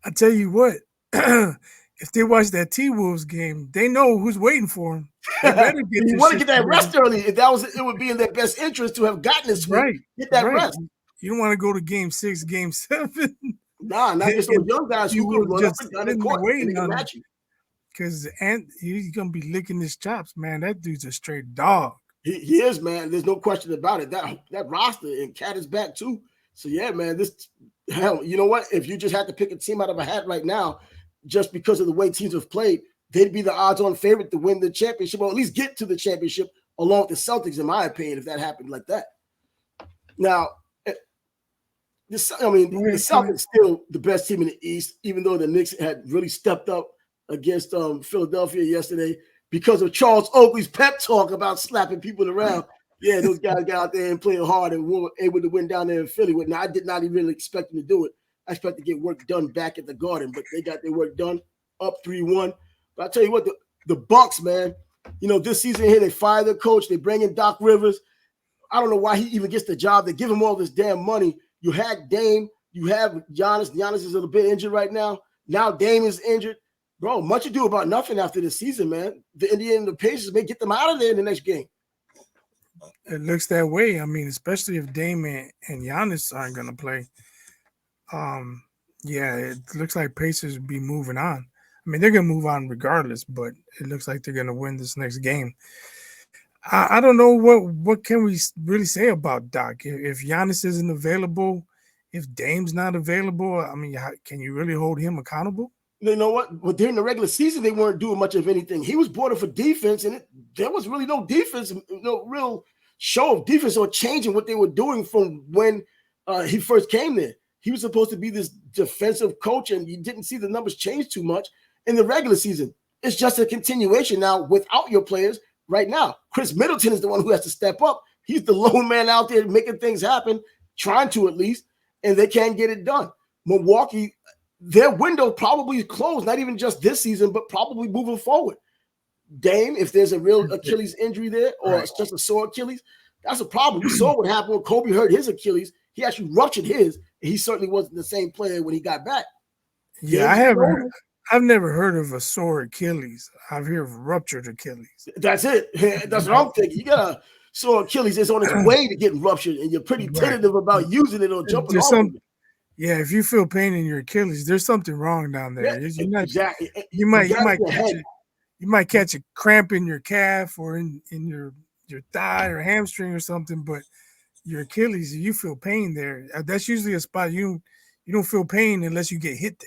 I tell you what, if they watch that T-Wolves game, they know who's waiting for them. You want to get that rest early. If it would be in their best interest to have gotten this right. Get that rest. You don't want to go to game 6, game 7. Nah, not just those young guys who could run up and down the court and match you. Because he's gonna be licking his chops, man. That dude's a straight dog. He is, man. There's no question about it. That roster and Cat is back too. So yeah, man. You know what? If you just had to pick a team out of a hat right now, just because of the way teams have played, they'd be the odds-on favorite to win the championship, or at least get to the championship, along with the Celtics, in my opinion, if that happened like that. Now, the Celtics still the best team in the East, even though the Knicks had really stepped up against Philadelphia yesterday because of Charles Oakley's pep talk about slapping people around. Yeah, those guys got out there and playing hard and were able to win down there in Philly. Now, I did not even really expect them to do it. I expect to get work done back at the Garden, but they got their work done, up 3-1. But I tell you what, the Bucks, man, this season here, they fired their coach. They bring in Doc Rivers. I don't know why he even gets the job. They give him all this damn money. You had Dame. You have Giannis. Giannis is a little bit injured right now. Now Dame is injured. Bro, much ado about nothing after this season, man. The Indiana and the Pacers may get them out of there in the next game. It looks that way. I mean, especially if Dame and Giannis aren't going to play. Yeah, it looks like Pacers will be moving on. I mean, they're going to move on regardless, but it looks like they're going to win this next game. I don't know what can we really say about Doc. If Giannis isn't available, if Dame's not available, I mean, can you really hold him accountable? You know what? Well, during the regular season, they weren't doing much of anything. He was brought in for defense, and there was really no defense, no real show of defense or changing what they were doing from when he first came there. He was supposed to be this defensive coach, and you didn't see the numbers change too much in the regular season. It's just a continuation now without your players right now. Chris Middleton is the one who has to step up. He's the lone man out there making things happen, trying to at least, and they can't get it done. Milwaukee, their window probably is closed, not even just this season, but probably moving forward. Dame, if there's a real Achilles injury there, or it's just a sore Achilles, that's a problem. We saw what happened when Kobe hurt his Achilles. He actually ruptured his, and he certainly wasn't the same player when he got back. Yeah, I've never heard of a sore Achilles. I've heard of ruptured Achilles. That's it. That's what I'm thinking. You got a sore Achilles. It's on its way to getting ruptured, and you're pretty tentative about using it or jumping off of it. Yeah, if you feel pain in your Achilles, there's something wrong down there. Yeah, exactly. You might catch a cramp in your calf or in your thigh or hamstring or something, but your Achilles, you feel pain there. That's usually a spot you don't feel pain unless you get hit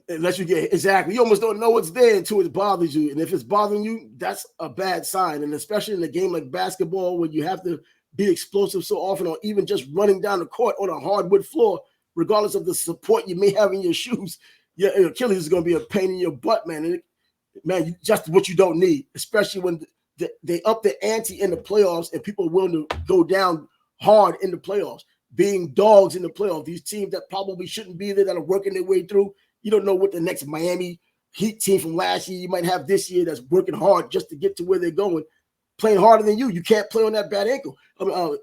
there. Exactly. You almost don't know what's there until it bothers you. And if it's bothering you, that's a bad sign. And especially in a game like basketball where you have to be explosive so often, or even just running down the court on a hardwood floor, regardless of the support you may have in your shoes, your Achilles is going to be a pain in your butt, man. And just what you don't need, especially when they up the ante in the playoffs and people are willing to go down hard in the playoffs, being dogs in the playoffs. These teams that probably shouldn't be there, that are working their way through. You don't know what the next Miami Heat team from last year you might have this year that's working hard just to get to where they're going, playing harder than you. You can't play on that bad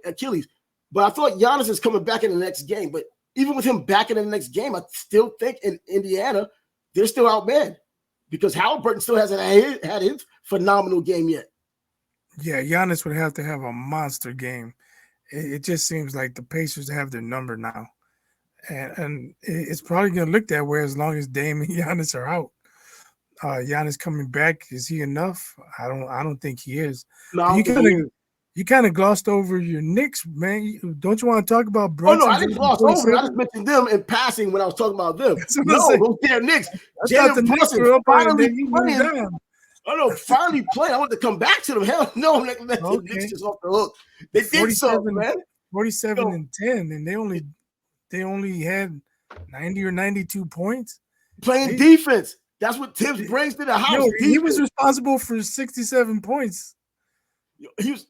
Achilles. But I thought Giannis is coming back in the next game. But even with him back in the next game, I still think in Indiana, they're still outmanned because Halliburton still hasn't had his phenomenal game yet. Yeah, Giannis would have to have a monster game. It just seems like the Pacers have their number now. And it's probably going to look that way as long as Dame and Giannis are out. Giannis coming back, is he enough? I don't think he is. No, you kind of glossed over your Knicks, man. Don't you want to talk about Brunson? Oh, no, I didn't gloss over. I just mentioned them in passing when I was talking about them. No, those damn Knicks. Jalen Brunson finally playing. Oh, no, finally playing. I want to come back to them. Hell no, the Knicks just off the hook. They did something, man. 47-10, and they only had 90 or 92 points. Playing defense. That's what Tibbs brings to the house. He was responsible for 67 points. He was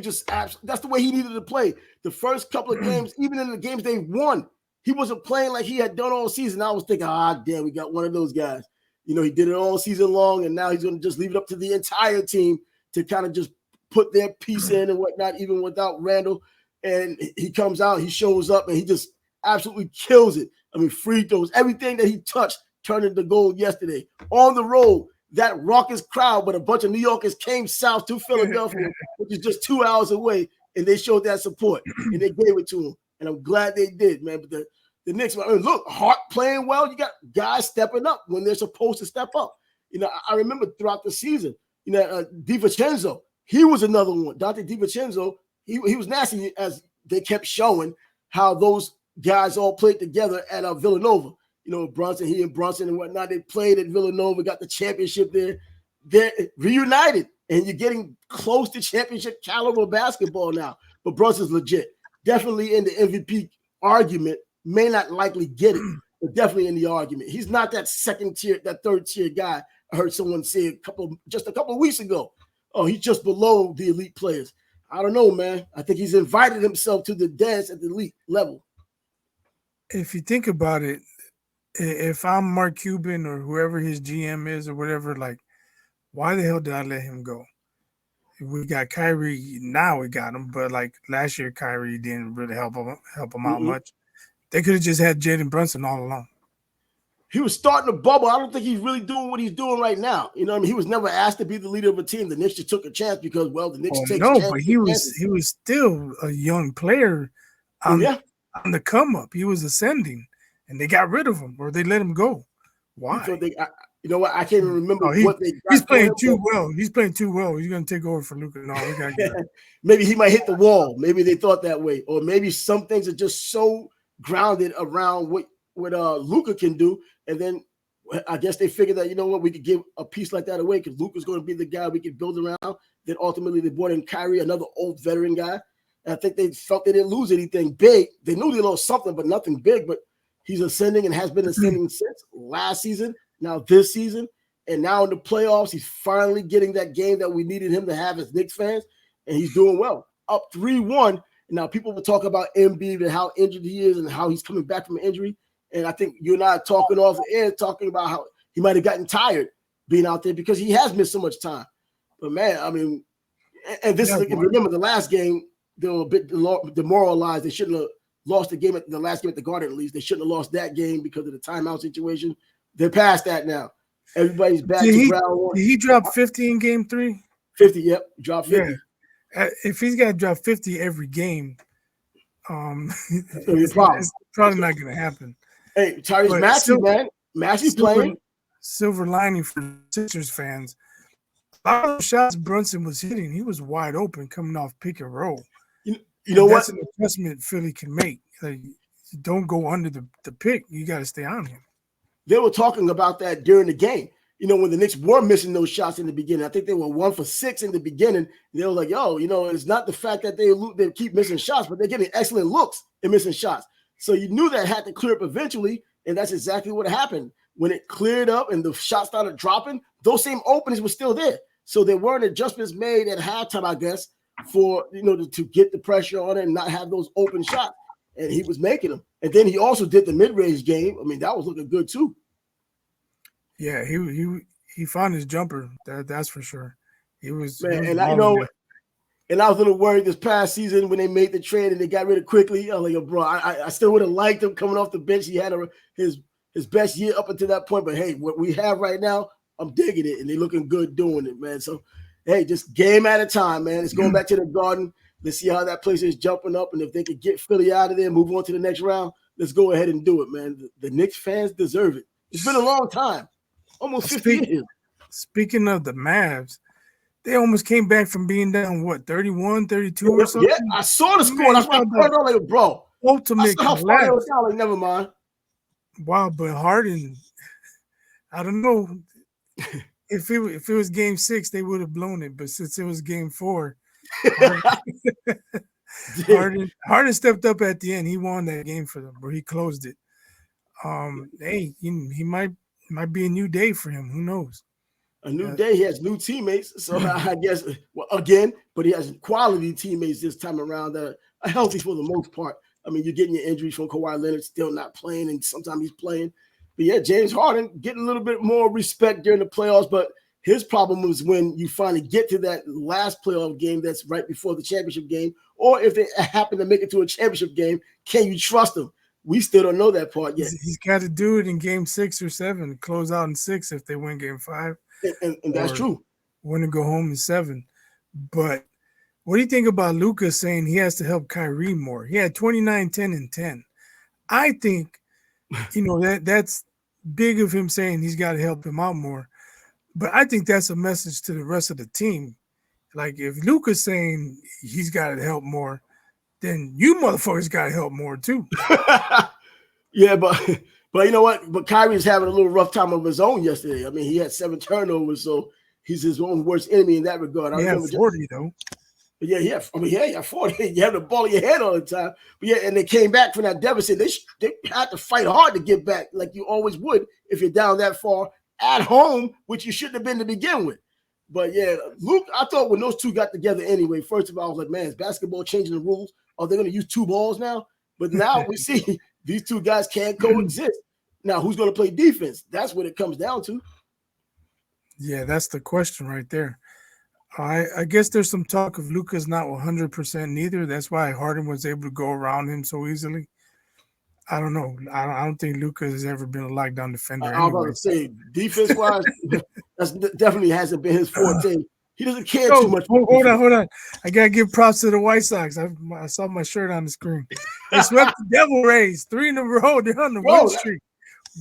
just that's the way he needed to play. The first couple of games, even in the games they won, he wasn't playing like he had done all season. I was thinking, damn, we got one of those guys. He did it all season long, and now he's going to just leave it up to the entire team to kind of just put their piece in and whatnot, even without Randall. And he comes out, he shows up, and he just absolutely kills it. I mean, free throws, everything that he touched turned into gold yesterday. On the road, that raucous crowd, but a bunch of New Yorkers came south to Philadelphia, which is just 2 hours away, and they showed that support, and they gave it to him. And I'm glad they did, man. But the Knicks, look, Hart playing well. You got guys stepping up when they're supposed to step up. I remember throughout the season, DiVincenzo, he was another one. Dante DiVincenzo, he was nasty as they kept showing how those guys all played together at Villanova. He and Brunson and whatnot, they played at Villanova, got the championship there. They're reunited, and you're getting close to championship caliber basketball now. But Brunson's legit. Definitely in the MVP argument. May not likely get it, but definitely in the argument. He's not that second tier, that third tier guy. I heard someone say just a couple of weeks ago. Oh, he's just below the elite players. I don't know, man. I think he's invited himself to the dance at the elite level. If you think about it, if I'm Mark Cuban or whoever his GM is or whatever, like, why the hell did I let him go? We got Kyrie, now we got him, but like last year, Kyrie didn't really help him out much. They could have just had Jalen Brunson all along. He was starting to bubble. I don't think he's really doing what he's doing right now. He was never asked to be the leader of a team. The Knicks just took a chance because, the Knicks take chances. But he was still a young player on the come up. He was ascending, and they got rid of him or they let him go. Why? I can't even remember what they got. He's playing too well. He's playing too well. He's going to take over for Luka. No, we got to get him. Maybe he might hit the wall. Maybe they thought that way. Or maybe some things are just so grounded around what Luka can do. And then I guess they figured that, we could give a piece like that away because Luka's going to be the guy we could build around. Then ultimately they brought in Kyrie, another old veteran guy. And I think they felt they didn't lose anything big. They knew they lost something, but nothing big. But he's ascending and has been ascending since last season, now this season, and now in the playoffs, he's finally getting that game that we needed him to have as Knicks fans, and he's doing well. Up 3-1. And now people will talk about Embiid and how injured he is and how he's coming back from an injury. And I think you and I are talking off the air, talking about how he might have gotten tired being out there because he has missed so much time. But, man, I mean, and this is, remember the last game, they were a bit demoralized. They shouldn't have lost the game at the last game at the Garden, at least. They shouldn't have lost that game because of the timeout situation. They're past that now. Everybody's back to ground one. Did he drop 50 in game 3? 50, yep. Dropped 50. Yeah. If he's got to drop 50 every game, it's probably not going to happen. Hey, Tyrese Maxey, man. Maxey's playing. Silver lining for Sixers fans. A lot of the shots Brunson was hitting, he was wide open coming off pick and roll. You know that's what? An adjustment Philly can make. Like, don't go under the pick. You got to stay on him. They were talking about that during the game. When the Knicks were missing those shots in the beginning. I think they were 1 for 6 in the beginning. They were like, it's not the fact that they keep missing shots, but they're getting excellent looks and missing shots. So you knew that had to clear up eventually, and that's exactly what happened. When it cleared up and the shots started dropping, those same openings were still there. So there weren't adjustments made at halftime, I guess, for to get the pressure on it and not have those open shots. And he was making them. And then he also did the mid-range game. I mean, that was looking good too. Yeah, he found his jumper. That's for sure. He was, man, he was and I was a little worried this past season when they made the trade and they got rid of Quickly. I was like, bro, I still would have liked him coming off the bench. He had his best year up until that point. But hey, what we have right now, I'm digging it, and they're looking good doing it, man. So hey, just game at a time, man. It's going back to the Garden. Let's see how that place is jumping up, and if they could get Philly out of there, move on to the next round, let's go ahead and do it, man. The Knicks fans deserve it. It's been a long time. Almost 50 years. Speaking of the Mavs, they almost came back from being down, 31, 32 or something? Yeah, I saw the score. That's why I turned on like, bro. Ultimate collapse. Like, never mind. Wow, but Harden, I don't know. If it was game 6, they would have blown it. But since it was game 4, Harden stepped up at the end. He won that game for them, or he closed it. Hey, he might be a new day for him. Who knows? A new day. He has new teammates. So I guess, but he has quality teammates this time around that are healthy for the most part. I mean, you're getting your injuries from Kawhi Leonard still not playing, and sometimes he's playing. But yeah, James Harden getting a little bit more respect during the playoffs. But his problem was when you finally get to that last playoff game that's right before the championship game, or if they happen to make it to a championship game, can you trust them? We still don't know that part yet. He's got to do it in game 6 or 7, close out in 6 if they win game 5. And that's true. Win and go home in 7. But what do you think about Luka saying he has to help Kyrie more? He had 29, 10, and 10. I think, that's big of him saying he's got to help him out more. But I think that's a message to the rest of the team. Like, if Luka's saying he's got to help more, then you motherfuckers got to help more too. Yeah, but you know what? But Kyrie's having a little rough time of his own yesterday. I mean, he had 7 turnovers, so he's his own worst enemy in that regard. He had 40 though. But yeah, he had 40. You have the ball in your head all the time. But yeah, and they came back from that deficit. They had to fight hard to get back, like you always would if you're down that far at home, which you shouldn't have been to begin with. But yeah, Luke, I thought when those two got together anyway, first of all, I was like, man, is basketball changing the rules? Are they going to use 2 balls now? But now we see these two guys can't coexist. Now, who's going to play defense? That's what it comes down to. Yeah, that's the question right there. I guess there's some talk of Luka's not 100% neither. That's why Harden was able to go around him so easily. I don't know. I don't think Luka has ever been a lockdown defender. I was about to say, defense-wise, that definitely hasn't been his forte. He doesn't care too much. Hold on. I got to give props to the White Sox. I saw my shirt on the screen. They swept the Devil Rays 3 in a row. They're on the win streak.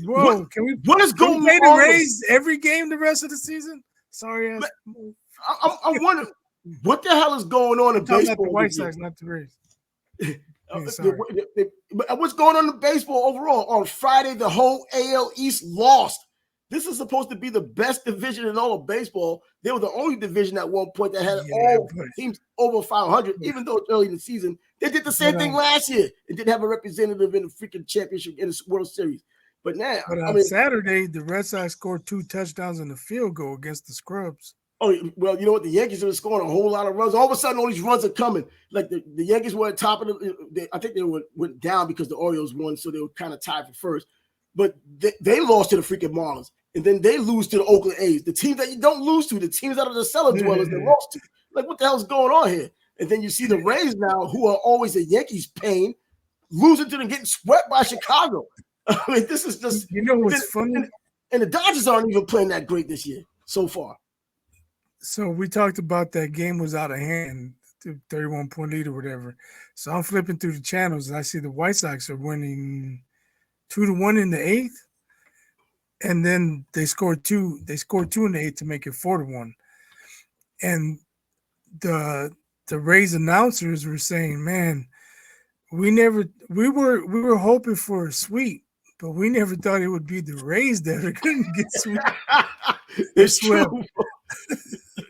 Whoa. What is going on? Play the Rays every game the rest of the season? Sorry. I wonder what the hell is going on in baseball. The White Sox, not the Rays. What's going on in baseball overall? On Friday, the whole AL East lost. This is supposed to be the best division in all of baseball. They were the only division at one point that had all teams over 500, even though it's early in the season. They did the same thing last year. It didn't have a representative in the freaking championship in the World Series. But now, on Saturday, the Red Sox scored 2 touchdowns in the field goal against the Scrubs. Oh, well, you know what? The Yankees are scoring a whole lot of runs. All of a sudden, all these runs are coming. Like the Yankees were at top of I think they went down because the Orioles won, so they were kind of tied for first. But they lost to the freaking Marlins. And then they lose to the Oakland A's. The teams that you don't lose to, the teams that are the cellar dwellers, they lost to. Like, what the hell's going on here? And then you see the Rays now, who are always a Yankees pain, losing to them, getting swept by Chicago. I mean, this is just... You know what's funny? And the Dodgers aren't even playing that great this year so far. So we talked about that game was out of hand, 31-point lead or whatever. So I'm flipping through the channels, and I see the White Sox are winning 2-1 in the 8th. And then they scored 2. They scored 2 in the 8th to make it 4-1. And the Rays announcers were saying, "Man, we were hoping for a sweep, but we never thought it would be the Rays that are going to get swept." It's true.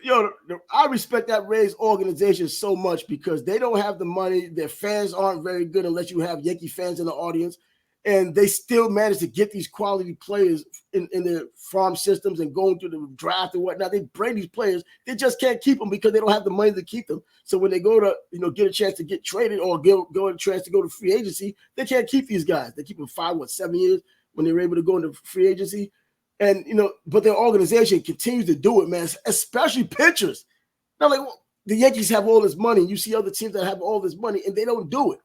Yo, I respect that Rays organization so much because they don't have the money. Their fans aren't very good unless you have Yankee fans in the audience. And they still manage to get these quality players in their farm systems and going through the draft and whatnot. They bring these players. They just can't keep them because they don't have the money to keep them. So when they go to, get a chance to get traded or go a chance to go to free agency, they can't keep these guys. They keep them 7 years when they were able to go into free agency. And, but their organization continues to do it, man, especially pitchers. Now, like, the Yankees have all this money. You see other teams that have all this money, and they don't do it.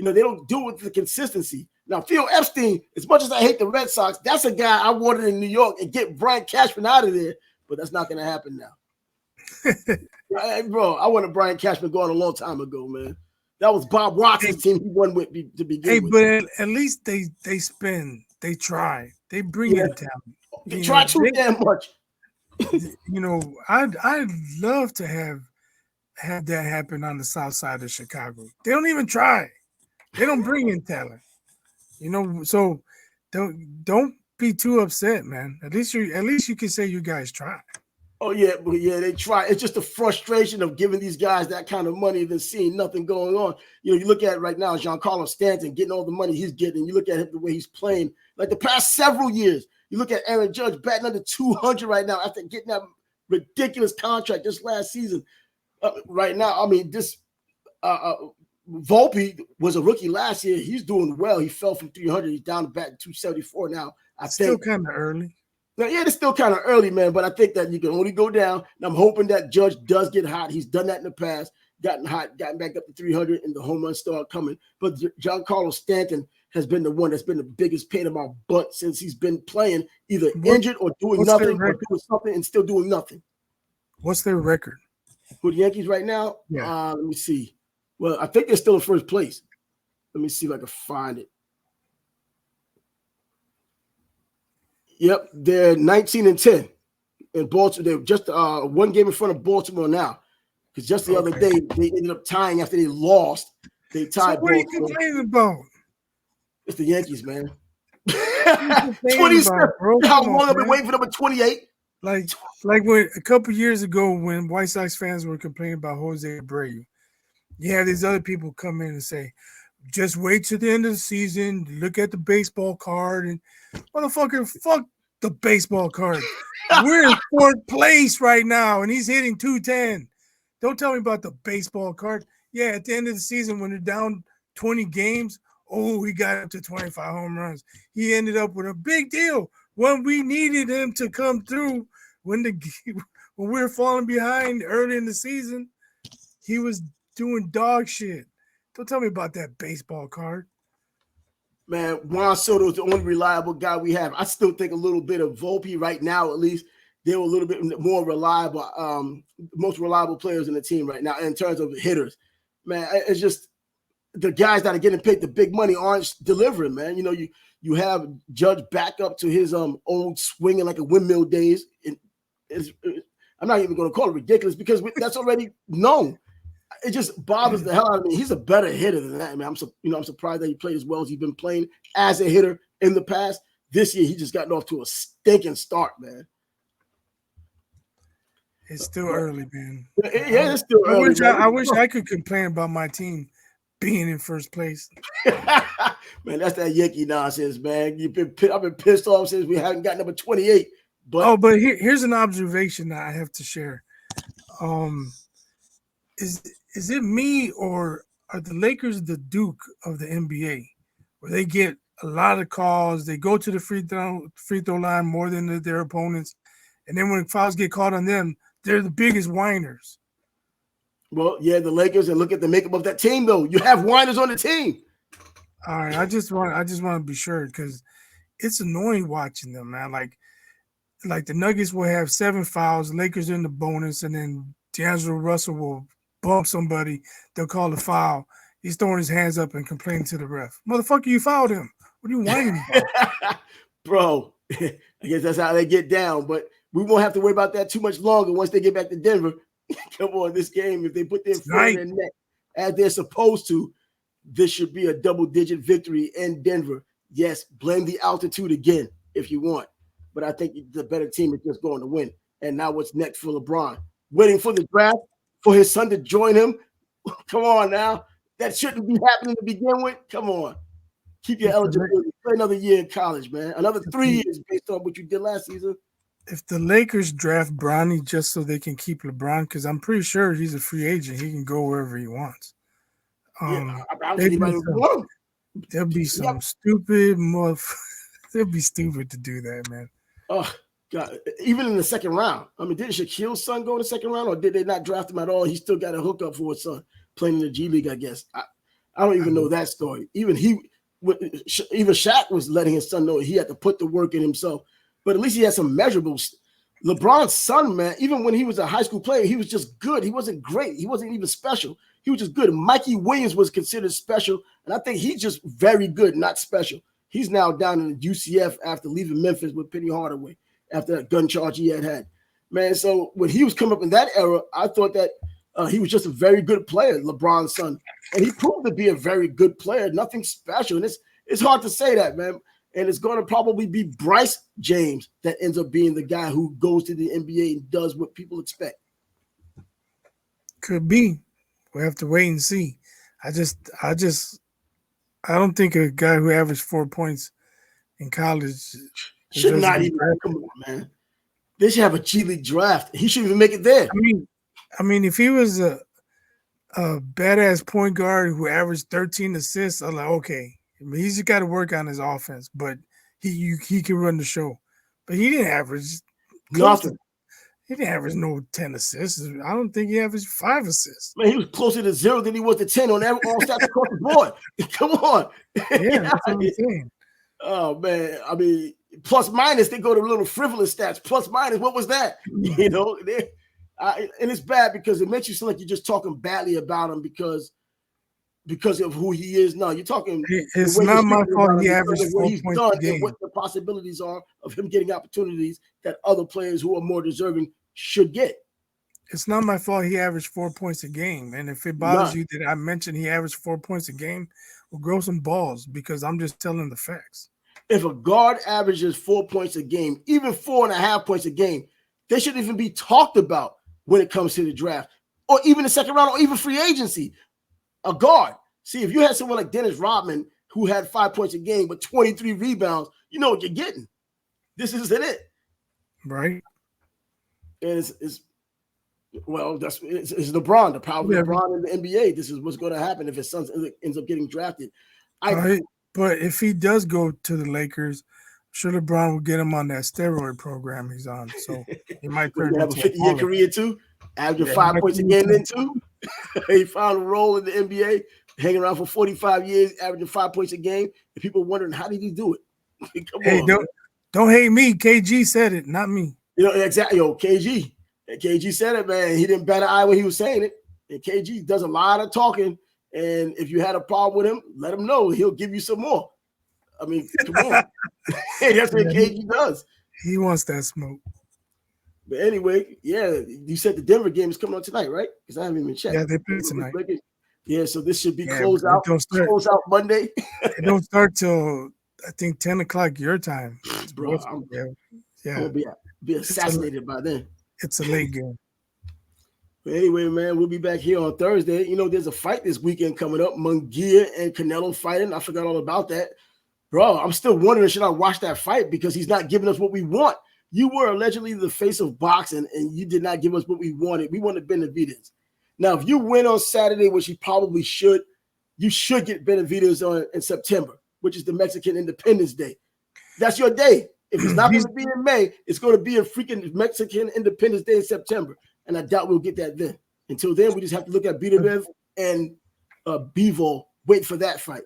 They don't do it with the consistency. Now, Phil Epstein, as much as I hate the Red Sox, that's a guy I wanted in New York and get Brian Cashman out of there, but that's not going to happen now. Bro, I wanted Brian Cashman gone a long time ago, man. That was Bob Watson's team he won with to begin with. But at least they spend, they try, they bring in talent. They try too damn much. I'd love to have that happen on the south side of Chicago. They don't even try. They don't bring in talent. So don't be too upset, man. At least you can say you guys try. Oh yeah, but yeah, they try. It's just the frustration of giving these guys that kind of money and then seeing nothing going on. You look at it right now, Giancarlo Stanton getting all the money he's getting. You look at him the way he's playing, like the past several years. You look at Aaron Judge batting under 200 right now after getting that ridiculous contract just last season. Right now, I mean, this Volpe was a rookie last year. He's doing well. He fell from 300. He's down to batting 274 now. I think still kind of early. Now, yeah, it's still kind of early, man, but I think that you can only go down. And I'm hoping that Judge does get hot. He's done that in the past, gotten hot, gotten back up to 300, and the home runs start coming. But Giancarlo Stanton has been the one that's been the biggest pain in my butt since he's been playing, either injured or doing nothing or doing something and still doing nothing. What's their record? With the Yankees right now? Yeah. Let me see. Well, I think they're still in first place. Let me see if I can find it. Yep, they're 19-10 in Baltimore. They're just one game in front of Baltimore now. Because just the other day, they ended up tying after they lost. They tied. So what are you complaining about? It's the Yankees, man. 27. How long I've been waiting for number 28? Like when a couple years ago when White Sox fans were complaining about Jose Abreu, you have these other people come in and say, just wait till the end of the season, look at the baseball card, and motherfucker, fuck the baseball card. We're in fourth place right now, and he's hitting 210. Don't tell me about the baseball card. Yeah, at the end of the season, when they're down 20 games, he got up to 25 home runs. He ended up with a big deal when we needed him to come through. When we were falling behind early in the season, he was doing dog shit. Don't tell me about that baseball card. Man, Juan Soto is the only reliable guy we have. I still think a little bit of Volpe right now, at least. They were a little bit more reliable, most reliable players in the team right now in terms of hitters. Man, it's just the guys that are getting paid the big money aren't delivering, man. You have Judge back up to his old swinging like a windmill days. I'm not even going to call it ridiculous because that's already known. It just bothers the hell out of me. He's a better hitter than that, man. I'm surprised that he played as well as he's been playing as a hitter in the past. this year he just gotten off to a stinking start, man. It's still early, man. Yeah, it's still early. I wish I could complain about my team being in first place. Man, that's that Yankee nonsense, man. I've been pissed off since we haven't got number 28. But here's an observation that I have to share. Is it me, or are the Lakers the Duke of the NBA, where they get a lot of calls, they go to the free throw line more than their opponents, and then when fouls get called on them, they're the biggest whiners? Well, yeah, the Lakers, and look at the makeup of that team, though. You have whiners on the team. All right, I just want to be sure, because it's annoying watching them, man. Like the Nuggets will have 7 fouls, Lakers in the bonus, and then D'Angelo Russell will bump somebody. They'll call a foul. He's throwing his hands up and complaining to the ref. Motherfucker, you fouled him. What are you whining about? Bro, I guess that's how they get down. But we won't have to worry about that too much longer once they get back to Denver. Come on, this game, if they put their foot in their neck as they're supposed to, this should be a double-digit victory in Denver. Yes, blame the altitude again if you want. But I think the better team is just going to win. And now what's next for LeBron? Waiting for the draft, for his son to join him? Come on now. That shouldn't be happening to begin with. Come on. Keep your eligibility. Play another year in college, man. Another 3 years based on what you did last season. If the Lakers draft Bronny just so they can keep LeBron, because I'm pretty sure he's a free agent, he can go wherever he wants. There'll be some stupid they'll be stupid to do that, man. Oh God! Even in the second round. I mean, did Shaquille's son go in the second round, or did they not draft him at all? He still got a hookup for his son playing in the G League, I guess. I don't even know that story. Even Shaq was letting his son know he had to put the work in himself. But at least he had some measurables. LeBron's son, man, even when he was a high school player, he was just good. He wasn't great. He wasn't even special. He was just good. Mikey Williams was considered special, and I think he's just very good, not special. He's now down in the UCF after leaving Memphis with Penny Hardaway after that gun charge he had. Man, so when he was coming up in that era, I thought that he was just a very good player, LeBron's son. And he proved to be a very good player, nothing special. And it's hard to say that, man. And it's going to probably be Bryce James that ends up being the guy who goes to the NBA and does what people expect. Could be. We'll have to wait and see. I don't think a guy who averaged 4 points in college should not even. Come on, man. They should have a G League draft. He shouldn't even make it there. I mean, if he was a badass point guard who averaged 13 assists, I'm like, okay. I mean, he's got to work on his offense, but he can run the show. But he didn't average nothing. He didn't average no 10 assists. I don't think he averaged 5 assists. Man, he was closer to 0 than he was to 10 on all stats across the board. Come on. Yeah, that's what I'm saying. Oh, man. I mean, plus minus, they go to little frivolous stats. Plus minus, what was that? You know, and it's bad because it makes you seem like you're just talking badly about him because of who he is. No, you're talking. It's not my fault he averaged 4 he's points done a game. and what the possibilities are of him getting opportunities that other players who are more deserving should get. It's not my fault he averaged 4 points a game. And if it bothers you that I mentioned he averaged 4 points a game, well, grow some balls because I'm just telling the facts. If a guard averages 4 points a game, even 4.5 points a game, they shouldn't even be talked about when it comes to the draft or even the second round or even free agency. A guard. See, if you had someone like Dennis Rodman who had 5 points a game but 23 rebounds, you know what you're getting. This isn't it. Right. And it's LeBron, the power of LeBron in the NBA. This is what's going to happen if his son ends up getting drafted. But if he does go to the Lakers, I'm sure LeBron will get him on that steroid program he's on. So he might turn have a 50-year career too, averaging 5 points a game then too. He found a role in the NBA, hanging around for 45 years, averaging 5 points a game. And people wondering, how did he do it? Come on, don't hate me. KG said it, not me. You know, exactly. KG. And KG said it, man. He didn't bat an eye when he was saying it. And KG does a lot of talking. And if you had a problem with him, let him know. He'll give you some more. I mean, come on. That's what KG does. He wants that smoke. But anyway, yeah, you said the Denver game is coming on tonight, right? Because I haven't even checked. Yeah, they play tonight. Yeah, so this should be closed out Monday. It don't start till I think 10 o'clock your time. Bro, I'm gonna be assassinated by then. It's a late game. But anyway, man, we'll be back here on Thursday. You know, there's a fight this weekend coming up. Munguia and Canelo fighting. I forgot all about that. Bro, I'm still wondering, should I watch that fight? Because he's not giving us what we want. You were allegedly the face of boxing, and you did not give us what we wanted. We wanted Benavidez. Now, if you win on Saturday, which you probably should, you should get Benavidez in September, which is the Mexican Independence Day. That's your day. If it's not going to be in May, it's going to be a freaking Mexican Independence Day in September. And I doubt we'll get that then. Until then, we just have to look at Benavidez and Bivol, wait for that fight.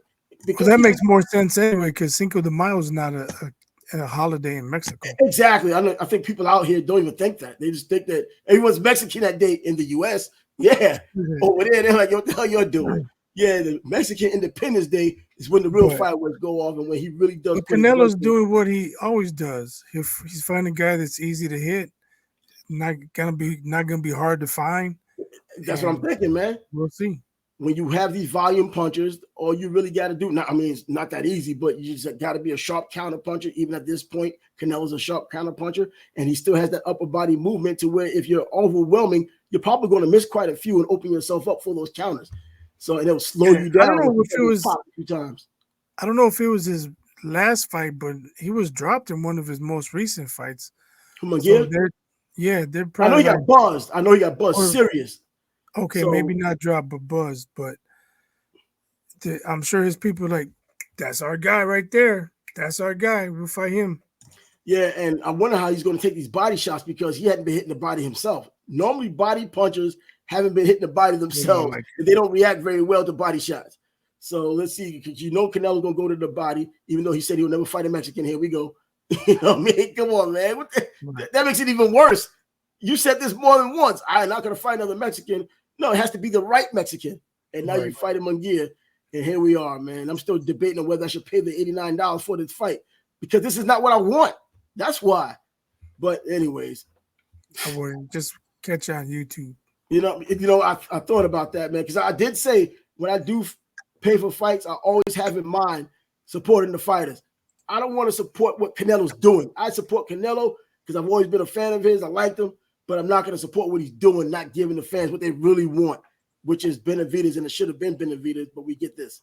Because that makes more sense anyway, because Cinco de Mayo is not a holiday in Mexico. Exactly. I think people out here don't even think that. They just think that everyone's Mexican that day in the U.S. Yeah. Over there, they're like, what the hell you're doing? Yeah, the Mexican Independence Day is when the real fireworks go off and when he really does. Canelo's doing what he always does. He's finding a guy that's easy to hit, not gonna be hard to find. That's what I'm thinking, man. We'll see. When you have these volume punchers, all you really got to do, it's not that easy, but you just got to be a sharp counter puncher. Even at this point, Canelo's a sharp counter puncher, and he still has that upper body movement to where if you're overwhelming, you're probably going to miss quite a few and open yourself up for those counters. So it'll slow you down. I don't know if it was a few times. I don't know if it was his last fight, but he was dropped in one of his most recent fights. So they're probably. I know he got buzzed. Serious. Okay, maybe not dropped, but buzzed. But I'm sure his people are like, that's our guy right there. That's our guy. We'll fight him. Yeah, and I wonder how he's going to take these body shots because he hadn't been hitting the body himself. Normally, body punchers haven't been hitting the body themselves, and they don't react very well to body shots. So let's see, because Canelo's going to go to the body, even though he said he'll never fight a Mexican. Here we go. You know what I mean? Come on, man. That makes it even worse. You said this more than once. I'm not going to fight another Mexican. No, it has to be the right Mexican. And now you fight him on gear. And here we are, man. I'm still debating on whether I should pay the $89 for this fight because this is not what I want. That's why. But anyways. I wouldn't just catch on YouTube. I thought about that, man, because I did say when I do pay for fights, I always have in mind supporting the fighters. I don't want to support what Canelo's doing. I support Canelo because I've always been a fan of his. I liked him. But I'm not going to support what he's doing, not giving the fans what they really want, which is Benavidez, and it should have been Benavidez, but we get this.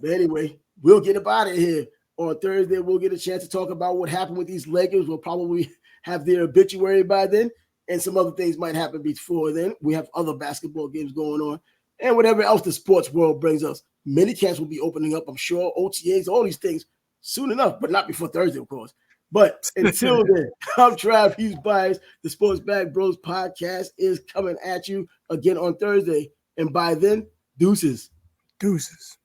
But anyway, we'll get up out of here. On Thursday, we'll get a chance to talk about what happened with these Lakers. We'll probably have their obituary by then, and some other things might happen before then. We have other basketball games going on, and whatever else the sports world brings us. Mini camps will be opening up, I'm sure, OTAs, all these things soon enough, but not before Thursday, of course. But until then, I'm Trav, he's biased. The Sports Bag Bros podcast is coming at you again on Thursday. And by then, deuces. Deuces.